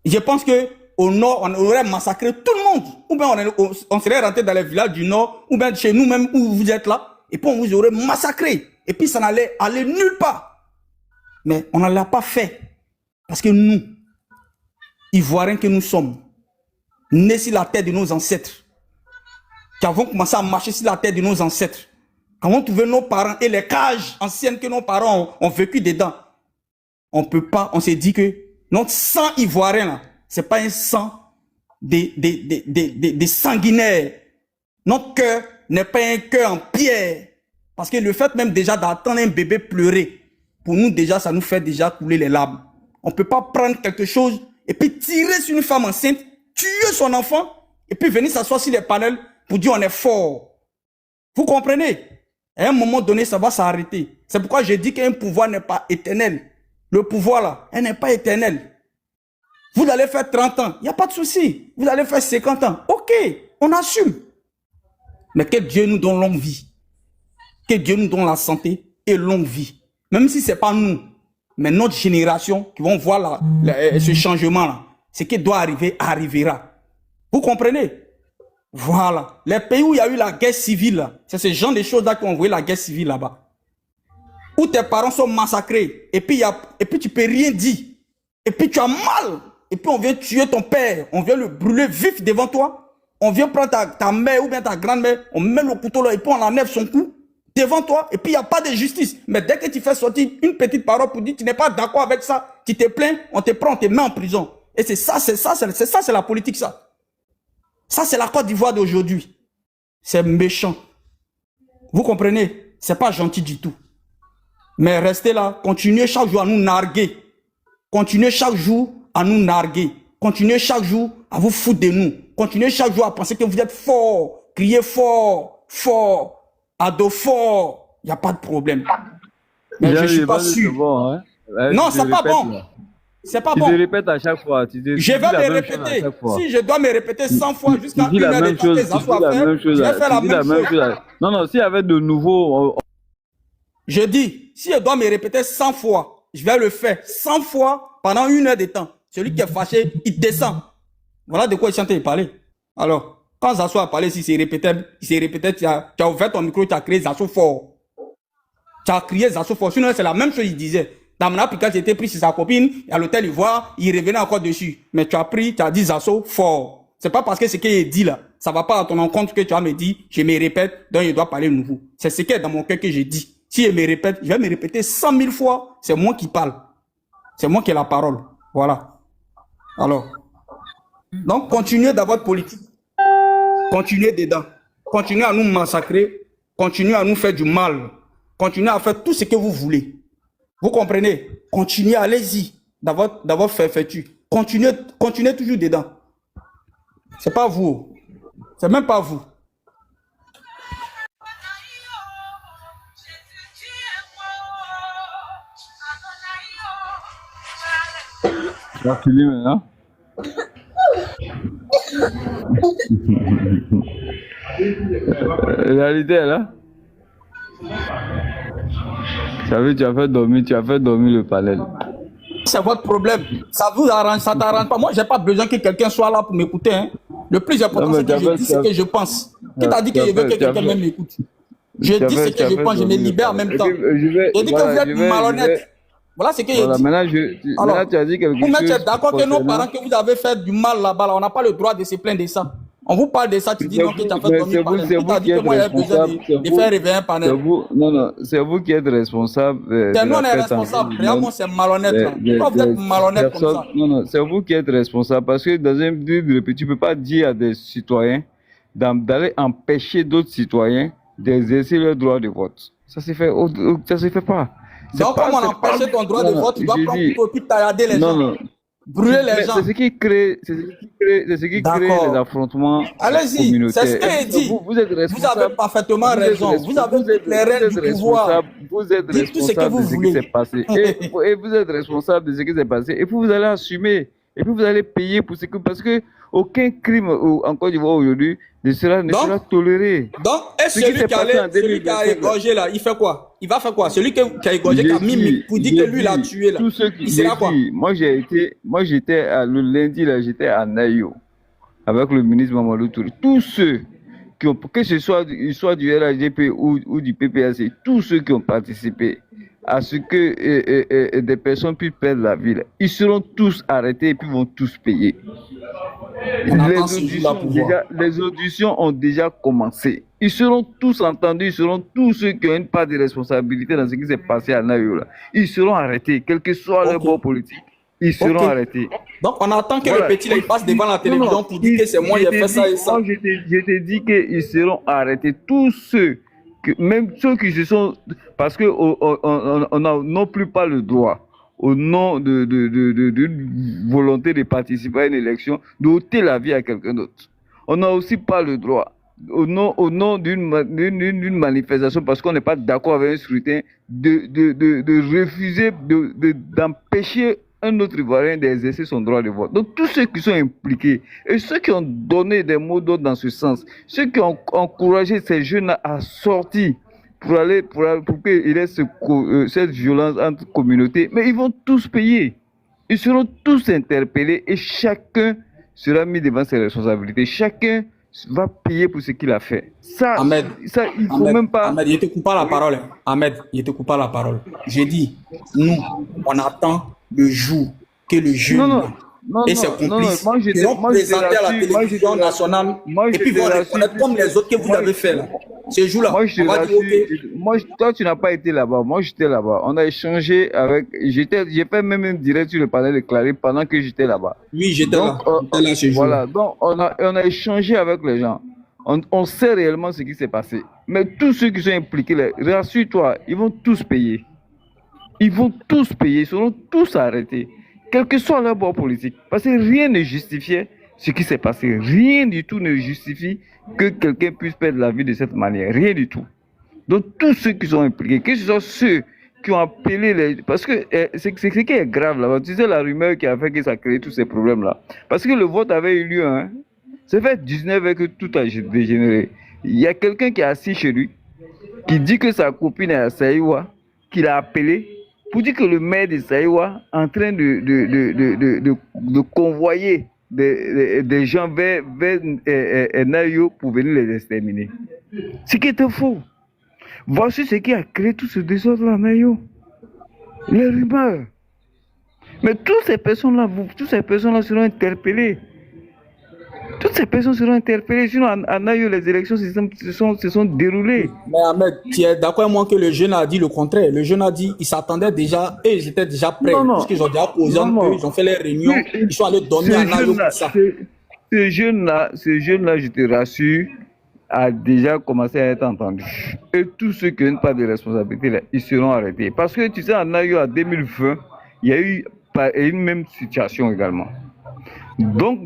je pense que au nord, on aurait massacré tout le monde. Ou bien on serait rentré dans les villages du nord, ou bien chez nous-mêmes où vous êtes là, et puis on vous aurait massacré. Et puis ça n'allait aller nulle part. Mais on ne l'a pas fait. Parce que nous, Ivoiriens que nous sommes, nés sur la terre de nos ancêtres, qui avons commencé à marcher sur la terre de nos ancêtres, qui avons trouvé nos parents et les cages anciennes que nos parents ont vécu dedans, on peut pas, on s'est dit que notre sang ivoirien là, c'est pas un sang des sanguinaires. Notre cœur n'est pas un cœur en pierre. Parce que le fait même déjà d'attendre un bébé pleurer, pour nous déjà, ça nous fait déjà couler les larmes. On ne peut pas prendre quelque chose et puis tirer sur une femme enceinte, tuer son enfant et puis venir s'asseoir sur les panels pour dire on est fort. Vous comprenez? À un moment donné, ça va s'arrêter. C'est pourquoi je dis qu'un pouvoir n'est pas éternel. Le pouvoir là, elle n'est pas éternel. Vous allez faire 30 ans, il n'y a pas de souci. Vous allez faire 50 ans, ok, on assume. Mais que Dieu nous donne longue vie. Que Dieu nous donne la santé et longue vie. Même si ce n'est pas nous, mais notre génération qui vont voir ce changement-là. Ce qui doit arriver, arrivera. Vous comprenez? Voilà. Les pays où il y a eu la guerre civile, c'est ce genre de choses-là qui ont envoyé la guerre civile là-bas. Où tes parents sont massacrés, et puis tu ne peux rien dire. Et puis tu as mal. Et puis on vient tuer ton père, on vient le brûler vif devant toi. on vient prendre ta mère ou bien ta grand-mère, on met le couteau là et puis on enlève son cou devant toi et puis il n'y a pas de justice. Mais dès que tu fais sortir une petite parole pour dire que tu n'es pas d'accord avec ça, tu te plains, on te prend, on te met en prison. Et c'est la politique, ça. Ça, c'est la Côte d'Ivoire d'aujourd'hui. C'est méchant. Vous comprenez? C'est pas gentil du tout. Mais restez là, continuez chaque jour à nous narguer. Continuez chaque jour à nous narguer. Continuez chaque jour à vous foutre de nous. Continuez chaque jour à penser que vous êtes fort. Criez fort, fort, ado fort. Il n'y a pas de problème. Mais je ne suis pas sûr. Bon, hein? Non, c'est pas bon. C'est pas bon. Tu te répètes à chaque fois. Je vais me répéter. Si je dois me répéter 100 fois jusqu'à 1 heure de temps que ça soit fait, je vais faire la même chose. Non, non, s'il y avait de nouveau... Je dis, si je dois me répéter 100 fois, je vais le faire 100 fois pendant 1 heure de temps. Celui qui est fâché, il descend. Voilà de quoi il chantait et parlait. Alors, quand Zasso a parlé, si c'est répété, tu as ouvert ton micro, tu as crié Zasso fort. Tu as crié Zasso fort. Sinon, c'est la même chose qu'il disait. Damna, puis quand j'étais pris chez sa copine, à l'hôtel Ivoire, il revenait encore dessus. Mais tu as dit Zasso fort. C'est pas parce que ce qu'il a dit là, ça va pas à ton encontre que tu vas me dire, je me répète, donc je dois parler nouveau. C'est ce qui est dans mon cœur que j'ai dit. Si je me répète, je vais me répéter 100 000 fois, c'est moi qui parle. C'est moi qui ai la parole. Voilà. Alors, donc continuez dans votre politique. Continuez dedans. Continuez à nous massacrer. Continuez à nous faire du mal. Continuez à faire tout ce que vous voulez. Vous comprenez? Continuez, allez-y dans votre fait-fêtu. Continuez toujours dedans. C'est pas vous. C'est même pas vous. Tu vas filer maintenant. La réalité est là. Tu as fait dormir le palais. C'est votre problème. Ça vous arrange, ça t'arrange pas. Moi, j'ai pas besoin que quelqu'un soit là pour m'écouter. Hein. Le plus important, c'est que je dis ce que je pense. Qui t'a dit que je veux que quelqu'un même m'écoute? Je dis ce que je pense, je me libère en même temps. Je dis que vous êtes malhonnête. Voilà ce que j'ai dit. Maintenant, tu as dit quelque chose. Vous êtes d'accord que nos parents, que vous avez fait du mal là-bas, là, on n'a pas le droit de se plaindre de ça. On vous parle de ça, tu dis non, que tu as fait dormir par les. Tu as dit que moi, j'ai besoin de faire réveiller un panel. Non, non, c'est vous qui êtes responsable. C'est nous, on est responsable. Réellement, c'est malhonnête. Là. Pourquoi vous êtes malhonnête comme ça? Non, non, c'est vous qui êtes responsable. Parce que dans un but, tu ne peux pas dire à des citoyens d'aller empêcher d'autres citoyens d'exercer leur droit de vote. Ça ne se fait pas. Donc, comme on empêche ton droit de vote, tu dois prendre plutôt puis taillarder les gens. Non. Brûler les gens. C'est ce qui crée les affrontements. Allez-y, c'est ce qu'il dit. Vous êtes responsable. Vous avez parfaitement raison. Vous avez toutes les règles du pouvoir. Vous êtes responsable de ce qui s'est passé. Et vous êtes responsable de ce qui s'est passé. Et puis vous allez assumer. Et puis vous allez payer pour ce que... Parce que aucun crime en Côte d'Ivoire aujourd'hui ne sera toléré. Donc, et celui qui a égorgé là, il fait quoi? Il va faire quoi? Celui qui a égorgé, qui a mis pour dire que lui l'a tué là, il sera quoi? Moi j'étais le lundi là, j'étais à Nayo avec le ministre Mamadou Touré. Tous ceux qui ont, que ce soit du RHDP ou du PPAC, tous ceux qui ont participé à ce que des personnes puissent perdre la vie, ils seront tous arrêtés et puis vont tous payer. Les auditions ont déjà commencé. Ils seront tous entendus, ils seront tous ceux qui ont une part de responsabilité dans ce qui s'est passé à Nayola. Ils seront arrêtés, quel que soit leur bord politique. Ils seront arrêtés. Donc on attend que le petit là, il passe devant la télévision pour dire que c'est moi qui ai fait ça et ça. Je t'ai dit qu'ils seront arrêtés. Tous ceux, même ceux qui se sont... Parce qu'on n'a non plus pas le droit, au nom d'une volonté de participer à une élection, d'ôter la vie à quelqu'un d'autre. On n'a aussi pas le droit, au nom d'une manifestation, parce qu'on n'est pas d'accord avec un scrutin, de refuser, d'empêcher un autre Ivoirien d'exercer son droit de vote. Donc tous ceux qui sont impliqués, et ceux qui ont donné des mots d'ordre dans ce sens, ceux qui ont encouragé ces jeunes à sortir, pour qu'il y ait cette violence entre communautés, mais ils vont tous payer. Ils seront tous interpellés et chacun sera mis devant ses responsabilités. Chacun va payer pour ce qu'il a fait. Ça, Ahmed, il faut même pas... Ahmed, il te coupe pas la parole. Ahmed, il te coupe pas la parole. J'ai dit, nous, on attend le jour que le jeune Non, et ses non, non, non, complices moi qui l'ont moi, je te présenté à la rassure, moi, je te télévision rassure, nationale moi, et je puis te vont rassure, reconnaître comme les autres que vous moi, avez fait là. Ces jours-là, moi, je te on va dire rassure, ok. toi, tu n'as pas été là-bas, moi, j'étais là-bas. On a échangé avec, j'ai fait même un direct sur le panel de Claré pendant que j'étais là-bas. Oui, Donc, j'étais là ce jour-là. voilà, donc on a échangé avec les gens. On sait réellement ce qui s'est passé. Mais tous ceux qui sont impliqués, là, rassure-toi, ils vont tous payer. Ils vont tous payer, ils seront tous arrêtés, quel que soit leur bord politique. Parce que rien ne justifiait ce qui s'est passé. Rien du tout ne justifie que quelqu'un puisse perdre la vie de cette manière. Rien du tout. Donc tous ceux qui sont impliqués, que ce soit ceux qui ont appelé les... Parce que c'est ce qui est grave là-bas. Tu sais la rumeur qui a fait que ça a créé tous ces problèmes-là. Parce que le vote avait eu lieu, hein. C'est fait 19 heures que tout a dégénéré. Il y a quelqu'un qui est assis chez lui, qui dit que sa copine est à Saïwa, qu'il a appelé pour dire que le maire de Saïwa est en train de convoyer des gens vers Nayo pour venir les exterminer. Ce qui était faux. Voici ce qui a créé tout ce désordre-là, Nayo. Les rumeurs. Mais toutes ces personnes-là seront interpellées. Toutes ces personnes seront interpellées. Sinon, à Nayo, les élections se sont déroulées. Mais Ahmed, tu es d'accord avec moi que le jeune a dit le contraire. Le jeune a dit qu'ils s'attendaient déjà et ils étaient déjà prêts. Non, non. Parce qu'ils ont déjà posé eux, ils ont fait les réunions, ils sont allés dormir à Nayo pour ça. Ce jeune-là, je te rassure, a déjà commencé à être entendu. Et tous ceux qui n'ont pas de responsabilité, là, ils seront arrêtés. Parce que tu sais, à Nayo, en 2020, il y a eu une même situation également. Donc,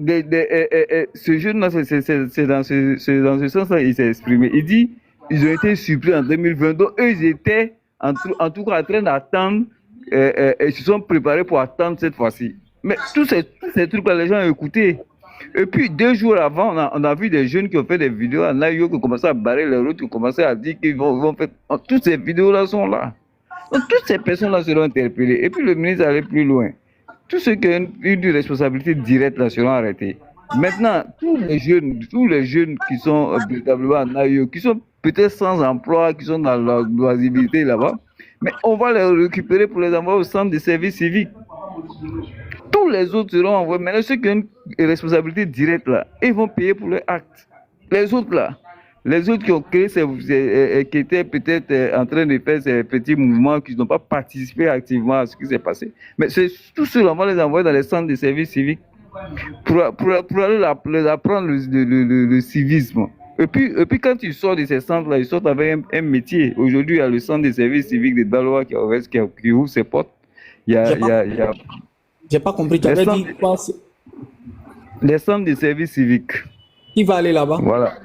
ce jeune-là, c'est dans ce sens-là qu'il s'est exprimé. Il dit ils ont été surpris en 2020. Donc, eux, ils étaient en tout cas en train d'attendre, ils se sont préparés pour attendre cette fois-ci. Mais tous ces trucs-là, les gens ont écouté. Et puis, 2 jours avant, on a vu des jeunes qui ont fait des vidéos à Nayo, qui ont commencé à barrer les routes, qui ont commencé à dire qu'ils vont faire. Toutes ces vidéos-là sont là. Donc, toutes ces personnes-là seront interpellées. Et puis, le ministre allait plus loin. Tous ceux qui ont une responsabilité directe là seront arrêtés. Maintenant, tous les jeunes qui sont véritablement en Nayo, qui sont peut-être sans emploi, qui sont dans la loisibilité là-bas, mais on va les récupérer pour les envoyer au centre de service civique. Tous les autres seront envoyés. Maintenant, ceux qui ont une responsabilité directe là, ils vont payer pour leurs actes. Les autres là, les autres qui ont créé qui étaient peut-être en train de faire ces petits mouvements, qui n'ont pas participé activement à ce qui s'est passé. Mais c'est tous ceux-là, on va les envoyer dans les centres de service civique pour aller les apprendre le civisme. Et puis quand ils sortent de ces centres-là, ils sortent avec un métier. Aujourd'hui, il y a le centre de service civique de Daloa qui ouvre ses portes. J'ai pas compris, tu avais dit quoi? Les centres de service civique. Qui va aller là-bas? Voilà.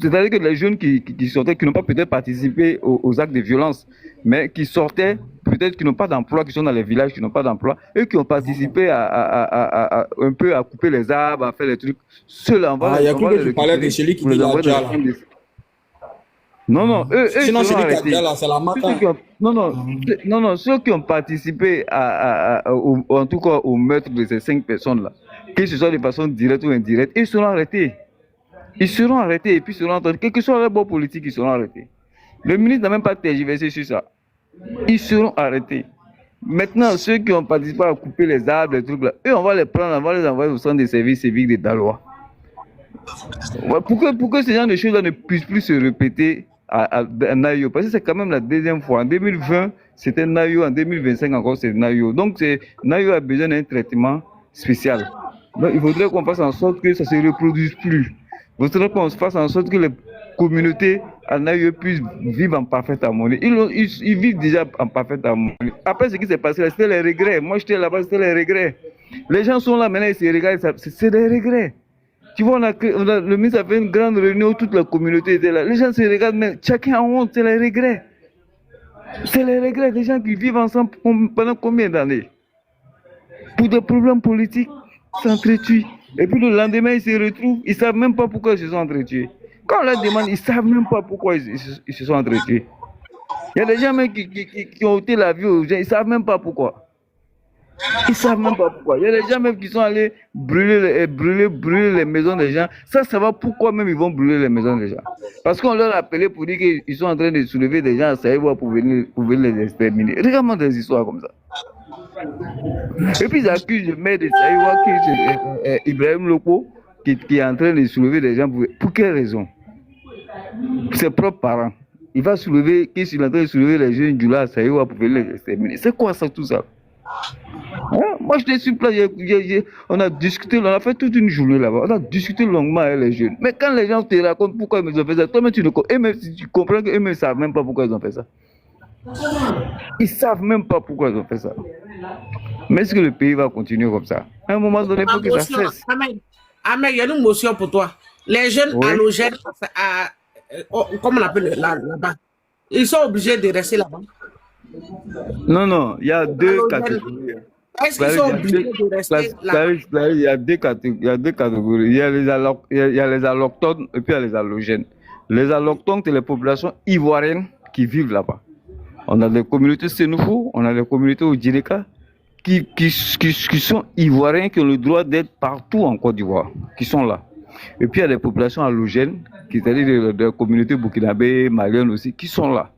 C'est-à-dire que les jeunes qui sortaient, qui n'ont pas peut-être participé aux actes de violence, mais qui sortaient, peut-être qui n'ont pas d'emploi, qui sont dans les villages, qui n'ont pas d'emploi, eux qui ont participé un peu à couper les arbres, à faire les trucs, ceux-là, on va il y a cru que tu parlais de celui qui dit la Djala. Non, eux sinon, celui qui a arrêtés. Djala, c'est la Mata. Non, ceux qui ont participé en tout cas au meurtre de ces 5 personnes-là, que ce soit de façon directe ou indirecte, ils seront arrêtés. Ils seront arrêtés et puis seront entendus. Quel que soit leur bord politique, ils seront arrêtés. Le ministre n'a même pas tergiversé sur ça. Ils seront arrêtés. Maintenant, ceux qui ont participé à couper les arbres, les trucs là, eux, on va les prendre, on va les envoyer au centre des services civiques de Daloa. Pour que ce genre de choses-là ne puissent plus se répéter à Nayo, parce que c'est quand même la deuxième fois. En 2020, c'était Nayo, en 2025 encore, c'est Nayo. Donc, Nayo a besoin d'un traitement spécial. Donc, il faudrait qu'on fasse en sorte que ça ne se reproduise plus. Il faudrait qu'on fasse en sorte que les communautés à Nayo puissent vivre en parfaite harmonie. Ils vivent déjà en parfaite harmonie. Après ce qui s'est passé, c'était les regrets. Moi, j'étais là-bas, c'était les regrets. Les gens sont là maintenant, ils se regardent, c'est des regrets. Tu vois, le ministre a fait une grande réunion où toute la communauté était là. Les gens se regardent, mais chacun a honte, c'est les regrets. C'est les regrets des gens qui vivent ensemble pendant combien d'années? Pour des problèmes politiques, s'entretuent. Et puis le lendemain, ils se retrouvent, ils ne savent même pas pourquoi ils se sont entretués. Quand on leur demande, ils ne savent même pas pourquoi ils se sont entretués. Il y a des gens même qui ont ôté la vie aux gens, ils ne savent même pas pourquoi. Ils ne savent même pas pourquoi. Il y a des gens même qui sont allés brûler les maisons des gens. Ça va pourquoi même ils vont brûler les maisons des gens. Parce qu'on leur a appelé pour dire qu'ils sont en train de soulever des gens à Saïwa pour venir les exterminer. Regarde-moi des histoires comme ça. Et puis ils accusent le maire de Saïwa, qui est Ibrahim Loko, qui est en train de soulever des gens. Pour quelle raison? Ses propres parents. Il va soulever, qu'il est en train de soulever les jeunes du à Saïwa pour venir les exterminer. C'est quoi ça, tout ça? Hein? Moi, j'étais sur place, on a discuté, on a fait toute une journée là-bas, on a discuté longuement avec les jeunes. Mais quand les gens te racontent pourquoi ils ont fait ça, toi-même tu comprends qu'eux ne savent même pas pourquoi ils ont fait ça. Ils ne savent même pas pourquoi ils ont fait ça. Mais est-ce que le pays va continuer comme ça? À un moment donné, il faut que ça cesse. Ahmed, il y a une motion pour toi. Les jeunes halogènes, comment on appelle là-bas, ils sont obligés de rester là-bas. Non, il y a deux catégories. Est-ce qu'ils sont obligés de rester là-bas? Il y a deux catégories. Il y a les allochtones et puis il y a les allogènes. Les allochtones, c'est les populations ivoiriennes qui vivent là-bas. On a des communautés sénoufo, on a des communautés au Djineka qui sont ivoiriens, qui ont le droit d'être partout en Côte d'Ivoire, qui sont là. Et puis il y a des populations allogènes, c'est-à-dire des communautés burkinabé, maliennes aussi, qui sont là.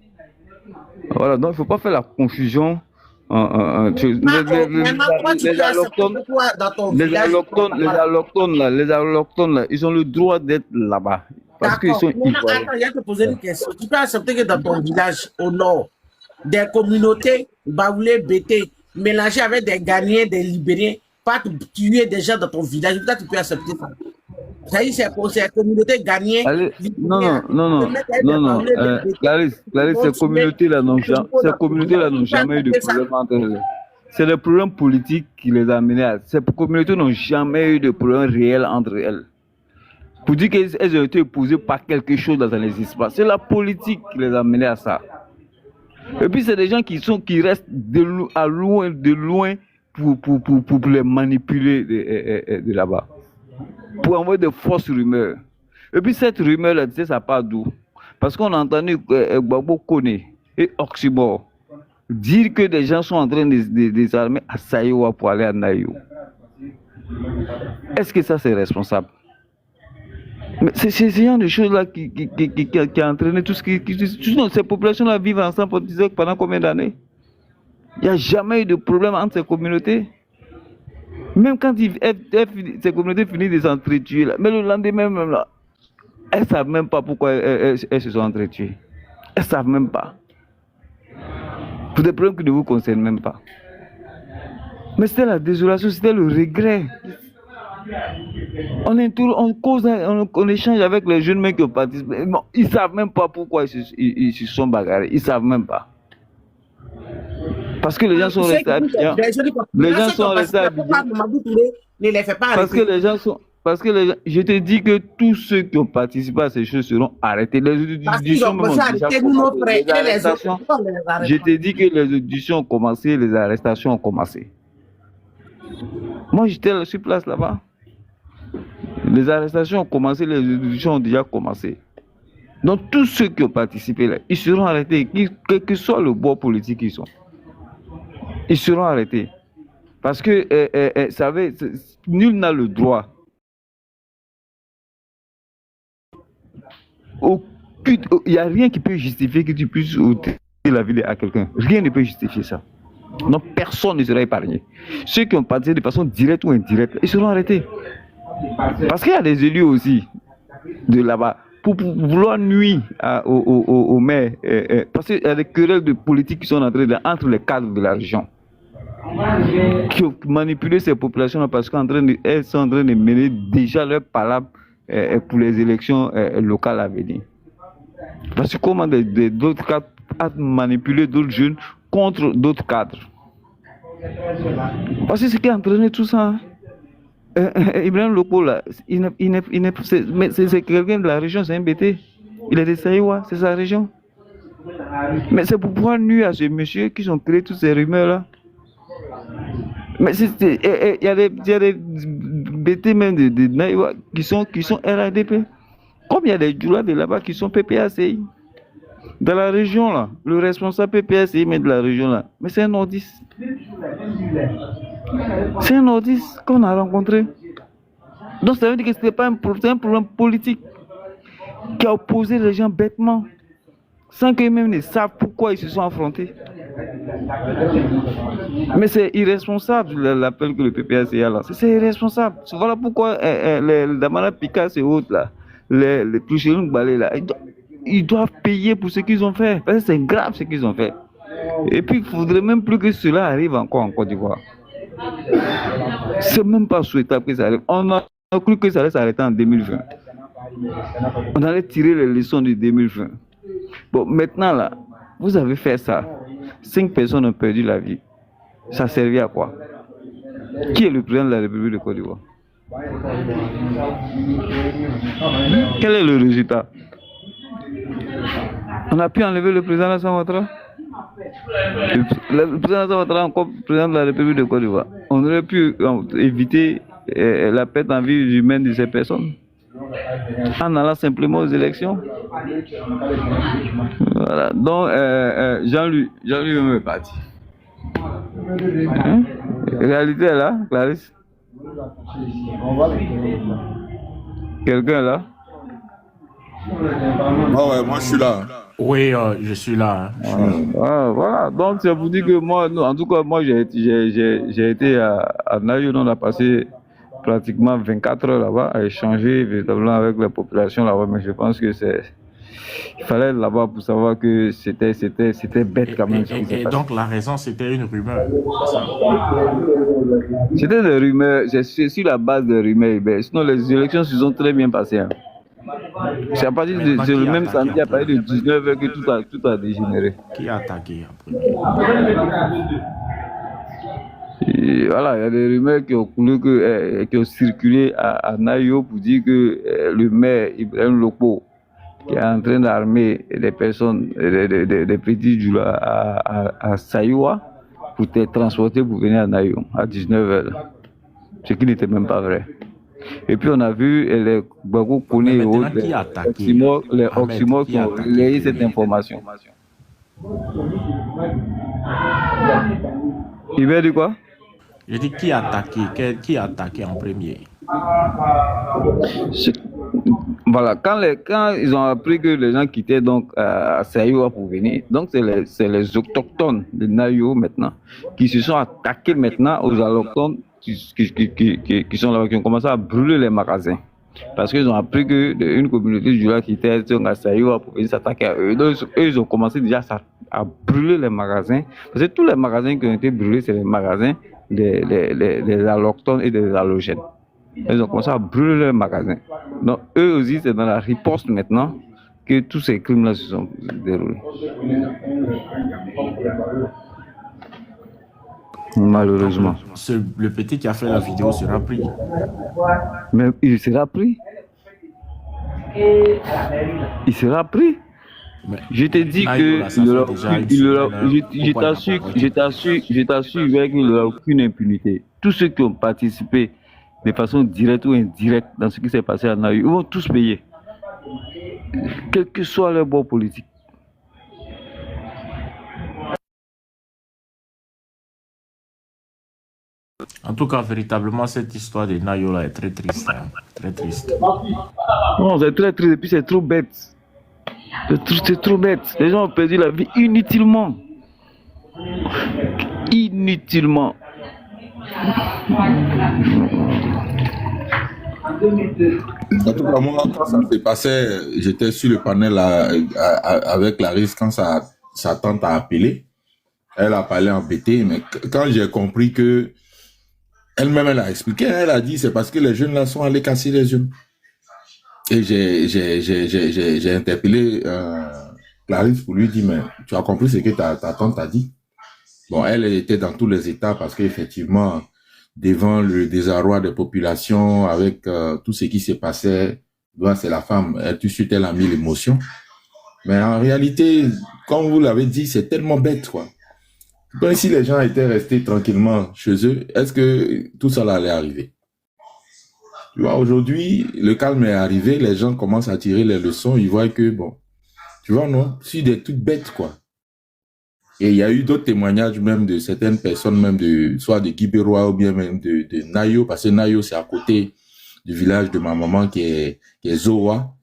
Voilà, donc il ne faut pas faire la confusion. Les allochtones là, ils ont le droit d'être là-bas. Parce qu'ils sont ivoiriens. Attends, il y a te poser une question. Tu peux accepter que dans ton village au nord, des communautés baoulées, bété, mélangées avec des Ghanéens, des Libériens, pas tuer des gens dans ton village. Peut-être tu peux accepter ça. Ça y est, c'est la communauté ghanéenne. Non. Clarisse, ces communautés-là n'ont jamais eu de problème entre elles. C'est le problème politique qui les a amenés à. Ces communautés n'ont jamais eu de problème réel entre elles. Pour dire qu'elles ont été épousées par quelque chose dans les espaces. C'est la politique qui les a amenés à ça. Et puis c'est des gens qui restent de loin pour les manipuler de là-bas. Pour envoyer de fausses rumeurs. Et puis cette rumeur-là, tu sais, ça part d'où? Parce qu'on a entendu Gbagbo Kone et Oxybor dire que des gens sont en train de désarmer à Saïwa pour aller à Naïo. Est-ce que ça, c'est responsable? Mais c'est ce genre de choses-là qui a entraîné tout ce qui... Ces populations-là vivent ensemble pendant combien d'années? Il n'y a jamais eu de problème entre ces communautés. Même quand ces communautés finissent de s'entretuer, mais le lendemain même là, elles ne savent même pas pourquoi elles se sont entretuées. Elles ne savent même pas. Pour des problèmes qui ne vous concernent même pas. Mais c'était la désolation, c'était le regret. On cause, on échange avec les jeunes mecs qui ont participé. Bon, ils ne savent même pas pourquoi ils se sont bagarrés. Ils ne savent même pas. Parce que les gens sont restés habillés. Les gens sont restés habillés. Parce que les gens, je te dis que tous ceux qui ont participé à ces choses seront arrêtés. Les auditions je te dis que les auditions ont commencé, les arrestations ont commencé. Moi, j'étais sur place là-bas. Les arrestations ont commencé, les auditions ont déjà commencé. Donc, tous ceux qui ont participé là, ils seront arrêtés, quel que soit le bord politique qu'ils sont. Ils seront arrêtés. Parce que, savez, nul n'a le droit. Il n'y a rien qui peut justifier que tu puisses ôter la vie à quelqu'un. Rien ne peut justifier ça. Donc, personne ne sera épargné. Ceux qui ont participé de façon directe ou indirecte, ils seront arrêtés. Parce qu'il y a des élus aussi de là-bas. Pour vouloir nuire aux maires, parce qu'il y a des querelles de politique qui sont entre les cadres de la région, qui ont manipulé ces populations parce qu'elles sont en train de mener déjà leur palabre pour les élections locales à venir. Parce que comment d'autres cadres ont manipulé d'autres jeunes contre d'autres cadres. Parce que c'est ce qui a entraîné tout ça. Ibrahim Loko, là, c'est quelqu'un de la région, c'est un BT. Il est de Saïwa, c'est sa région. Mais c'est pour pouvoir nuire à ce monsieur qui ont créé toutes ces rumeurs-là. Mais il y a des BT même de Naïwa qui sont RADP. Comme il y a des Djoula de là-bas qui sont PPACI. Dans la région, là, le responsable PPACI, mais de la région, là. Mais c'est un nordiste. C'est un autiste qu'on a rencontré. Donc ça veut dire que ce n'est pas c'est un problème politique qui a opposé les gens bêtement, sans qu'eux-mêmes ne savent pourquoi ils se sont affrontés. Mais c'est irresponsable l'appel que le PPAC a lancé. C'est irresponsable. Voilà pourquoi les Damana Picasso et autres, là, les Touchelou Balé, là, ils doivent payer pour ce qu'ils ont fait. Parce que c'est grave ce qu'ils ont fait. Et puis, il ne faudrait même plus que cela arrive encore en Côte d'Ivoire. C'est même pas souhaitable que ça arrive. On a cru que ça allait s'arrêter en 2020. On allait tirer les leçons de 2020. Bon, maintenant, là, vous avez fait ça. 5 personnes ont perdu la vie. Ça servait à quoi? Qui est le président de la République de Côte d'Ivoire? Quel est le résultat? On a pu enlever le président Alassane Ouattara? Le président Alassane Ouattara encore président de la République de Côte d'Ivoire. On aurait pu éviter la perte en vie humaine de ces personnes en allant simplement aux élections. Voilà. Donc, Jean-Louis est parti. Hein? Réalité est là, Clarisse. Quelqu'un est là? Ah ouais, moi je suis là. Oui, je suis là. Voilà. Donc, c'est pour dire que moi, en tout cas, moi, j'ai été à Nayo, on a passé pratiquement 24 heures là-bas à échanger véritablement avec la population là-bas, mais je pense que il fallait être là-bas pour savoir que c'était bête quand même. Et donc la raison, c'était une rumeur. C'était des rumeurs, c'est sur la base des rumeurs. Sinon, les élections se sont très bien passées. Hein. C'est à partir de le même samedi, à partir de 19h que tout a dégénéré. Qui a attaqué après? Et voilà, il y a des rumeurs qui ont coulé, qui ont circulé à Nayo pour dire que le maire Ibrahim Lopo, qui est en train d'armer des personnes, des petits Djoula à Saïwa, pour être transportés pour venir à Nayo à 19h. Ce qui n'était même pas vrai. Et puis on a vu les Bagou Kone et autres, les Oxymores qui ont relayé cette information. Il veut dire quoi? Je dis qui a attaqué en premier? Voilà, quand ils ont appris que les gens quittaient donc à Saïwa pour venir, donc c'est les autochtones de Nayo maintenant qui se sont attaqués maintenant aux allochtones qui sont là, qui ont commencé à brûler les magasins. Parce qu'ils ont appris qu'une communauté Djoula qui était à Saïwa pour venir s'attaquer à eux. Donc, eux, ils ont commencé déjà à brûler les magasins. Parce que tous les magasins qui ont été brûlés, c'est les magasins des allochtones et des allogènes. Ils ont commencé à brûler les magasins. Donc, eux aussi, c'est dans la riposte maintenant que tous ces crimes-là se sont déroulés. Malheureusement. Le petit qui a fait la vidéo sera pris. Mais il sera pris. Il sera pris. Mais je te dis que je t'assure qu'il n'y aura aucune impunité. Tous ceux qui ont participé de façon directe ou indirecte dans ce qui s'est passé à Naï, ils vont tous payer. Quel que soit leur bord politique. En tout cas, véritablement, cette histoire de Nayola est très triste. Hein. Très triste. Non, c'est très triste et puis c'est trop bête. C'est trop bête. Les gens ont perdu la vie inutilement. Inutilement. En tout cas, moi, quand ça s'est passé, j'étais sur le panel avec Clarisse quand sa tante a appelé. Elle a parlé en BT, mais quand j'ai compris que elle-même, elle a expliqué, elle a dit c'est parce que les jeunes là sont allés casser les jeunes. Et j'ai interpellé Clarisse pour lui dire mais tu as compris ce que ta tante a dit? Bon, elle était dans tous les états parce qu'effectivement, devant le désarroi des populations, avec tout ce qui s'est passé, c'est la femme, tout de suite elle a mis l'émotion. Mais en réalité, comme vous l'avez dit, c'est tellement bête, quoi. Donc, si les gens étaient restés tranquillement chez eux, est-ce que tout ça allait arriver? Tu vois, aujourd'hui, le calme est arrivé, les gens commencent à tirer les leçons, ils voient que, bon, tu vois, non, c'est des trucs bêtes, quoi. Et il y a eu d'autres témoignages même de certaines personnes, même soit de Guibérois ou bien même de Nayo, parce que Nayo, c'est à côté du village de ma maman qui est Zoa.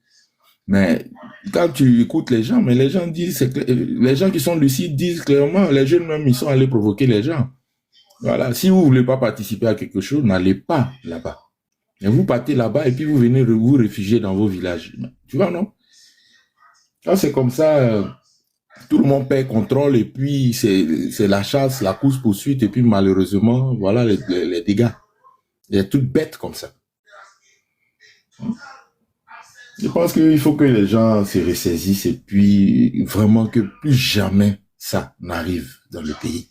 Mais quand tu écoutes les gens, mais les gens disent, les gens qui sont lucides disent clairement, les jeunes même, ils sont allés provoquer les gens. Voilà. Si vous voulez pas participer à quelque chose, n'allez pas là-bas. Et vous partez là-bas et puis vous venez vous réfugier dans vos villages. Tu vois, non? Quand c'est comme ça, tout le monde perd contrôle et puis c'est la chasse, la course-poursuite et puis malheureusement, voilà les dégâts. Il y a toutes bêtes comme ça. Je pense qu'il faut que les gens se ressaisissent et puis vraiment que plus jamais ça n'arrive dans le pays.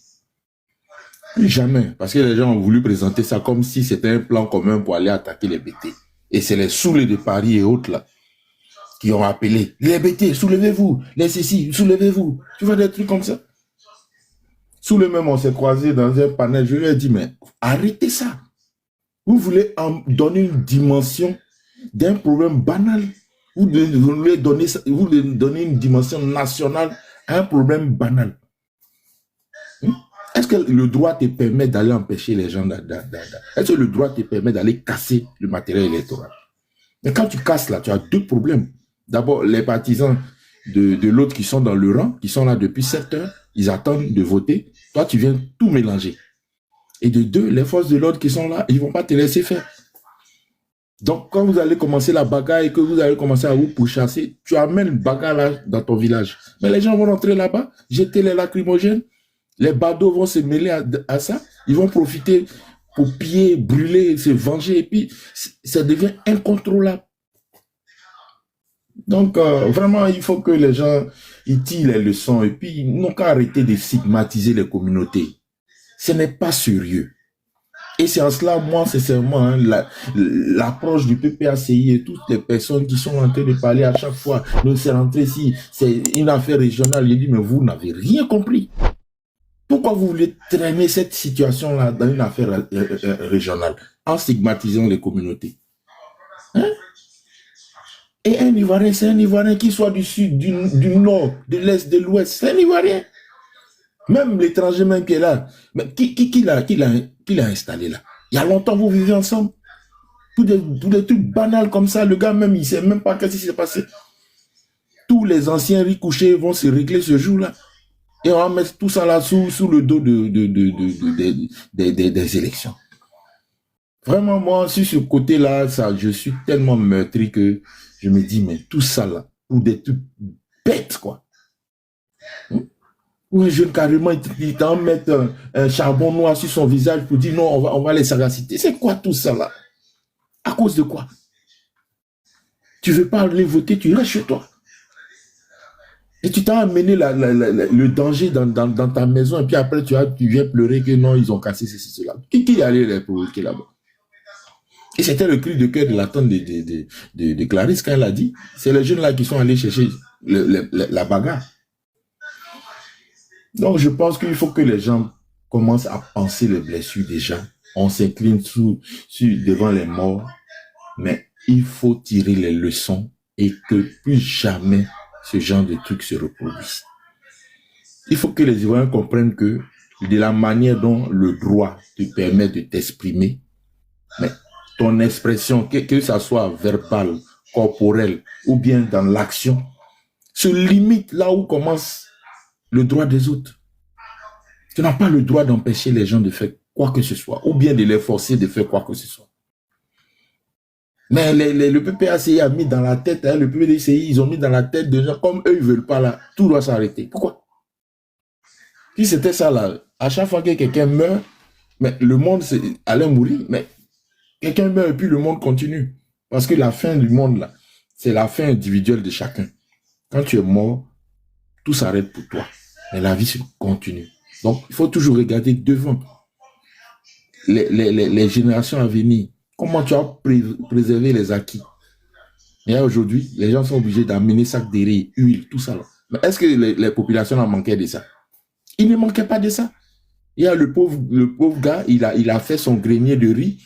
Plus jamais. Parce que les gens ont voulu présenter ça comme si c'était un plan commun pour aller attaquer les BT. Et c'est les saoulés de Paris et autres là qui ont appelé. Les BT, soulevez-vous. Les ceci, soulevez-vous. Tu vois des trucs comme ça. Sous le même, on s'est croisés dans un panel. Je lui ai dit, mais arrêtez ça. Vous voulez en donner une dimension d'un problème banal. Vous voulez donner une dimension nationale à un problème banal. Est-ce que le droit te permet d'aller empêcher les gens est-ce que le droit te permet d'aller casser le matériel électoral? Mais quand tu casses là, tu as deux problèmes. D'abord, les partisans de l'autre qui sont dans le rang, qui sont là depuis 7 heures, ils attendent de voter. Toi, tu viens tout mélanger. Et de deux, les forces de l'ordre qui sont là, ils ne vont pas te laisser faire. Donc, quand vous allez commencer la bagarre et que vous allez commencer à vous pourchasser, tu amènes le bagarre là dans ton village. Mais les gens vont rentrer là-bas, jeter les lacrymogènes, les badauds vont se mêler à ça, ils vont profiter pour piller, brûler, se venger, et puis ça devient incontrôlable. Donc, vraiment, il faut que les gens ils tirent les leçons, et puis ils n'ont qu'à arrêter de stigmatiser les communautés. Ce n'est pas sérieux. Et c'est en cela, moi, sincèrement, hein, l'approche du PPACI et toutes les personnes qui sont en train de parler à chaque fois, nous c'est rentré ici, c'est une affaire régionale. J'ai dit, mais vous n'avez rien compris. Pourquoi vous voulez traîner cette situation-là dans une affaire régionale en stigmatisant les communautés? Hein? Et un Ivoirien, c'est un Ivoirien qui soit du sud, du nord, de l'est, de l'ouest, c'est un Ivoirien. Même l'étranger même qui est là, mais qui l'a installé là? Il y a longtemps, vous vivez ensemble. Tous des trucs banals comme ça, le gars même, il ne sait même pas qu'est-ce qui s'est passé. Tous les anciens riz couchés vont se régler ce jour-là. Et on va mettre tout ça là sous le dos des élections. Vraiment, moi, sur ce côté-là, je suis tellement meurtri que je me dis, mais tout ça là, ou des trucs bêtes, quoi. Ou un jeune carrément, il t'en met un charbon noir sur son visage pour dire, non, on va les sagaciter. C'est quoi tout ça là? À cause de quoi? Tu veux pas aller voter, tu restes chez toi. Et tu t'as amené le danger dans ta maison, et puis après tu viens pleurer que non, ils ont cassé ceci, cela. Qui est allé les provoquer là-bas? Et c'était le cri de cœur de l'attente de Clarisse quand elle a dit, c'est les jeunes là qui sont allés chercher la bagarre. Donc je pense qu'il faut que les gens commencent à penser les blessures des gens. On s'incline devant les morts, mais il faut tirer les leçons et que plus jamais ce genre de trucs se reproduisent. Il faut que les Ivoiriens comprennent que de la manière dont le droit te permet de t'exprimer, mais ton expression, que ça soit verbale, corporelle ou bien dans l'action, se limite là où commence le droit des autres. Tu n'as pas le droit d'empêcher les gens de faire quoi que ce soit, ou bien de les forcer de faire quoi que ce soit. Mais le PPACI a mis dans la tête, hein, le PPDCI, ils ont mis dans la tête de gens, comme eux, ils ne veulent pas là, tout doit s'arrêter. Pourquoi? Si c'était ça là, à chaque fois que quelqu'un meurt, mais le monde allait mourir, mais quelqu'un meurt et puis le monde continue. Parce que la fin du monde là, c'est la fin individuelle de chacun. Quand tu es mort, tout s'arrête pour toi. Mais la vie se continue. Donc, il faut toujours regarder devant les générations à venir. Comment tu as préservé les acquis? Et aujourd'hui, les gens sont obligés d'amener sacs de riz, huile, tout ça. Là. Mais est-ce que les populations en manquaient de ça? Il ne manquait pas de ça. Il y a le pauvre gars, il a fait son grenier de riz,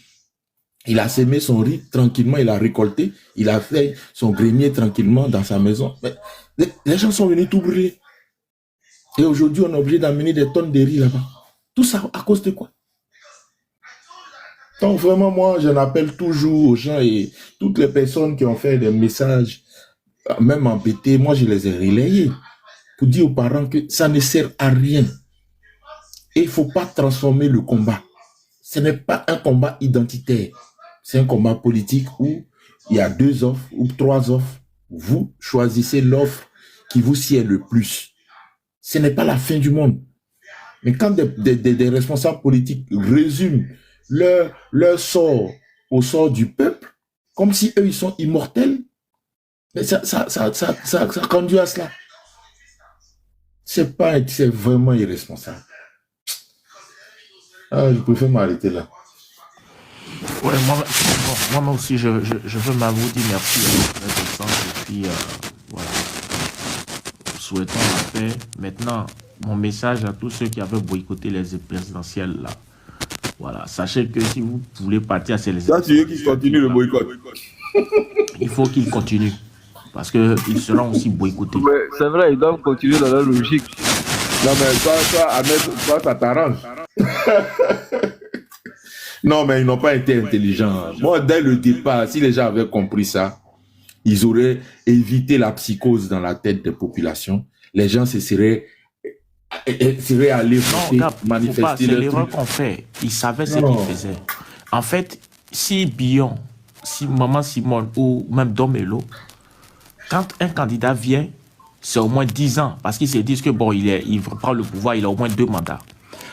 il a semé son riz tranquillement, il a récolté, il a fait son grenier tranquillement dans sa maison. Mais les gens sont venus tout brûler. Et aujourd'hui, on est obligé d'amener des tonnes de riz là-bas. Tout ça à cause de quoi? Donc vraiment, moi, j'en appelle toujours aux gens et toutes les personnes qui ont fait des messages, même embêtés, moi, je les ai relayés pour dire aux parents que ça ne sert à rien. Et il ne faut pas transformer le combat. Ce n'est pas un combat identitaire. C'est un combat politique où il y a 2 offres ou 3 offres. Vous choisissez l'offre qui vous sied le plus. Ce n'est pas la fin du monde. Mais quand des responsables politiques résument leur sort au sort du peuple, comme si eux, ils sont immortels, mais ça conduit à cela. C'est vraiment irresponsable. Ah, je préfère m'arrêter là. Ouais, moi aussi, je veux m'avouer dire merci à notre présence et puis voilà, souhaitons la paix. Maintenant, mon message à tous ceux qui avaient boycotté les présidentielles là, voilà, sachez que si vous voulez partir à ces élections, tu veux qu'ils continuent le boycott? Il faut qu'ils continuent parce qu'ils seront aussi boycottés. Ouais, c'est vrai, ils doivent continuer dans la logique. Non, mais toi, ça t'arrange. Non, mais ils n'ont pas été intelligents. Moi, dès le départ, si les gens avaient compris ça, ils auraient évité la psychose dans la tête des populations. Les gens se seraient allés voter, manifester. C'est l'erreur qu'on fait. Ils savaient ce qu'ils faisaient. En fait, si Billon, si Maman Simone ou même Domelo, quand un candidat vient, c'est au moins 10 ans. Parce qu'ils se disent que bon, il prend le pouvoir, il a au moins 2 mandats.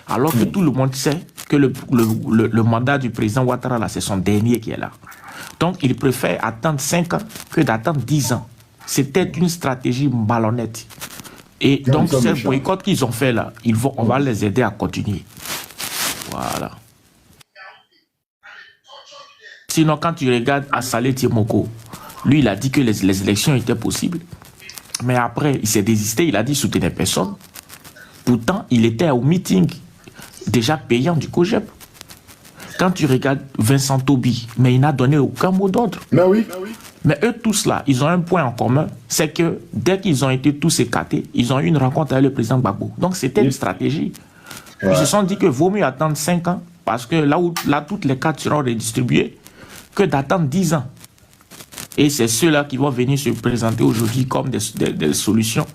Alors que tout le monde sait que le mandat du président Ouattara, là, c'est son dernier qui est là. Donc, il préfère attendre 5 ans que d'attendre 10 ans. C'était une stratégie malhonnête. Et donc, ce boycott qu'ils ont fait là, on va les aider à continuer. Voilà. Sinon, quand tu regardes Assalé Tiemoko, lui, il a dit que les élections étaient possibles. Mais après, il s'est désisté, il a dit soutenir personne. Pourtant, il était au meeting déjà payant du COGEP. Quand tu regardes Vincent Tobi, mais il n'a donné aucun mot d'ordre. Mais oui. Mais eux tous là, ils ont un point en commun, c'est que dès qu'ils ont été tous écartés, ils ont eu une rencontre avec le président Gbagbo. Donc c'était une stratégie. Ils se sont dit que vaut mieux attendre 5 ans, parce que là toutes les cartes seront redistribuées, que d'attendre 10 ans. Et c'est ceux-là qui vont venir se présenter aujourd'hui comme des solutions.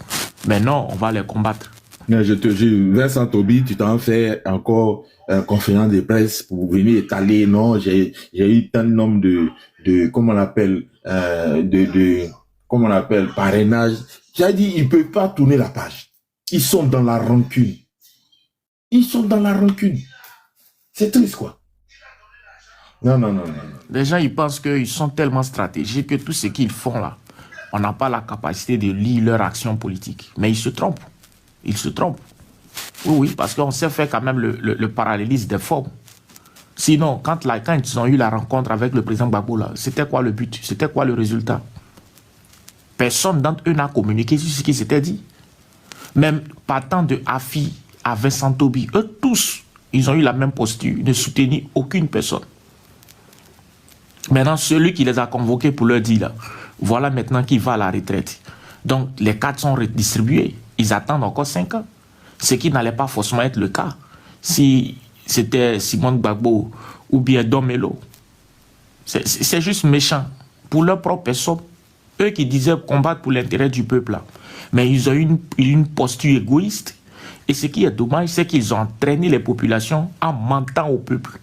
Mais non, on va les combattre. Mais je te jure, Vincent Tobi, tu t'en fais encore un conférence de presse pour venir étaler. Non, j'ai eu tant de nombre de comment on appelle, comment on appelle, parrainage. J'ai dit, ils peuvent pas tourner la page. Ils sont dans la rancune. Ils sont dans la rancune. C'est triste, quoi. Non. Les gens, ils pensent qu'ils sont tellement stratégiques que tout ce qu'ils font là, on n'a pas la capacité de lire leur action politique. Mais ils se trompent. Ils se trompent. Oui, parce qu'on sait faire quand même le parallélisme des formes. Sinon, quand ils ont eu la rencontre avec le président Gbagbo, c'était quoi le but? C'était quoi le résultat? Personne d'entre eux n'a communiqué sur ce qui s'était dit. Même partant de Afi à Vincent Tobi, eux tous, ils ont eu la même posture, de soutenir aucune personne. Maintenant, celui qui les a convoqués pour leur dire, là, voilà maintenant qui va à la retraite. Donc, les cartes sont redistribuées. Ils attendent encore 5 ans. Ce qui n'allait pas forcément être le cas si c'était Simone Gbagbo ou bien Domelo. C'est juste méchant. Pour leur propre personne, eux qui disaient combattre pour l'intérêt du peuple, là. Mais ils ont une posture égoïste. Et ce qui est dommage, c'est qu'ils ont entraîné les populations en mentant au peuple,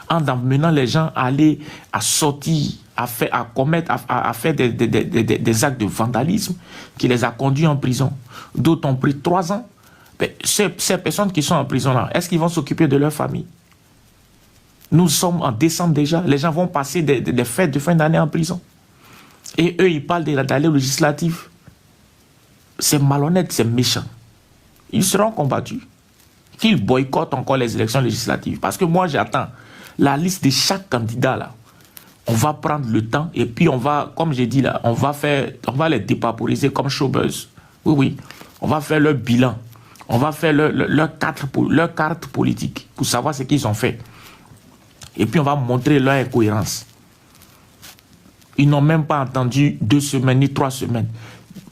en amenant les gens à aller, à sortir, à faire des actes de vandalisme qui les a conduits en prison. D'autres ont pris 3 ans. Mais ces personnes qui sont en prison là, est-ce qu'ils vont s'occuper de leur famille? Nous sommes en décembre déjà. Les gens vont passer des fêtes de fin d'année en prison. Et eux, ils parlent d'aller législative. C'est malhonnête, c'est méchant. Ils seront combattus. Qu'ils boycottent encore les élections législatives. Parce que moi, j'attends la liste de chaque candidat là. On va prendre le temps et puis on va, comme j'ai dit là, on va les dépaporiser comme showbuzz. Oui. On va faire leur bilan. On va faire leur carte politique pour savoir ce qu'ils ont fait. Et puis on va montrer leur incohérence. Ils n'ont même pas entendu 2 semaines ni 3 semaines.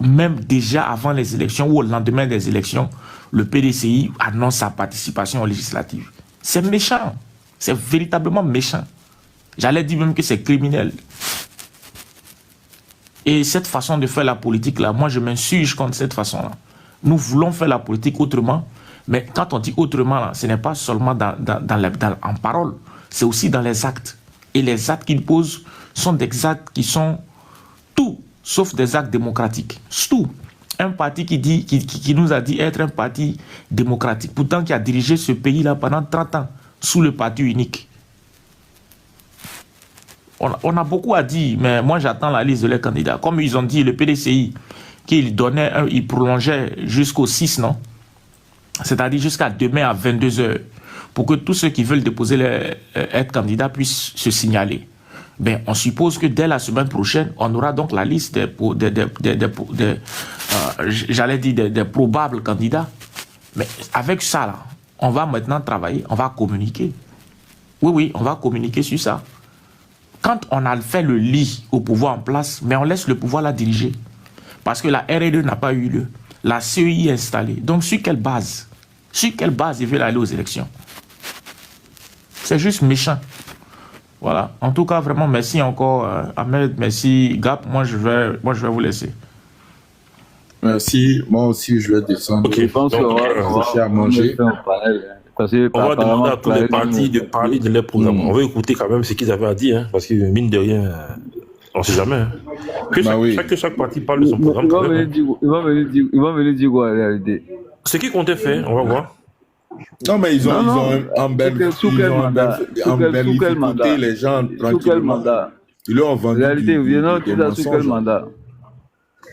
même déjà avant les élections ou au lendemain des élections, le PDCI annonce sa participation aux législatives. C'est méchant. C'est véritablement méchant. J'allais dire même que c'est criminel. Et cette façon de faire la politique là, moi je m'insurge contre cette façon-là. Nous voulons faire la politique autrement, mais quand on dit autrement là, ce n'est pas seulement en parole, c'est aussi dans les actes. Et les actes qu'ils posent sont des actes qui sont tout, sauf des actes démocratiques. Tout. Un parti qui nous a dit être un parti démocratique, pourtant qui a dirigé ce pays-là pendant 30 ans, sous le parti unique. On a beaucoup à dire, mais moi j'attends la liste de leurs candidats. Comme ils ont dit, le PDCI, qu'il prolongeait jusqu'au 6, non? C'est-à-dire jusqu'à demain à 22 h, pour que tous ceux qui veulent déposer être candidats puissent se signaler. Ben, on suppose que dès la semaine prochaine, on aura donc la liste j'allais dire des probables candidats. Mais avec ça, là, on va maintenant travailler, on va communiquer. Oui, on va communiquer sur ça. Quand on a fait le lit au pouvoir en place, mais on laisse le pouvoir la diriger. Parce que la RE2 n'a pas eu lieu. La CEI est installée. Donc sur quelle base? Sur quelle base ils veulent aller aux élections? C'est juste méchant. Voilà. En tout cas, vraiment, merci encore, Ahmed, merci, Gap. Moi, je vais vous laisser. Merci. Moi aussi, je vais descendre. Ok, Je pense qu'on à manger. Parce que on va demander à tous les partis de nous- parler de leur programme. On va écouter quand même ce qu'ils avaient à dire, hein, parce que mine de rien, on ne sait jamais. Hein. Que chaque parti parle de son programme. Ils quand vont même, hein. venir dire quoi en réalité? Ce qu'ils comptaient faire, on va voir. Non, mais ils ont Sous quel mandat? les gens Sous quel tranquillement. mandat? Ils leur ont En vendu réalité, des viens dire ça sous quel mensonges. mandat?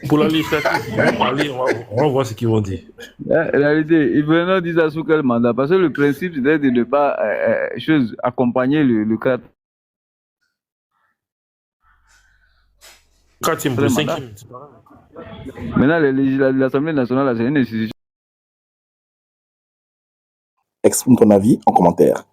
Pour la législative, on va parler, on va voir ce qu'ils vont dire. En réalité, ils veulent dire ça sous quel mandat? Parce que le principe, c'est de ne pas accompagner le cadre. 4e pour 5e. Maintenant, l'Assemblée nationale, c'est une institution. Exprime ton avis en commentaire.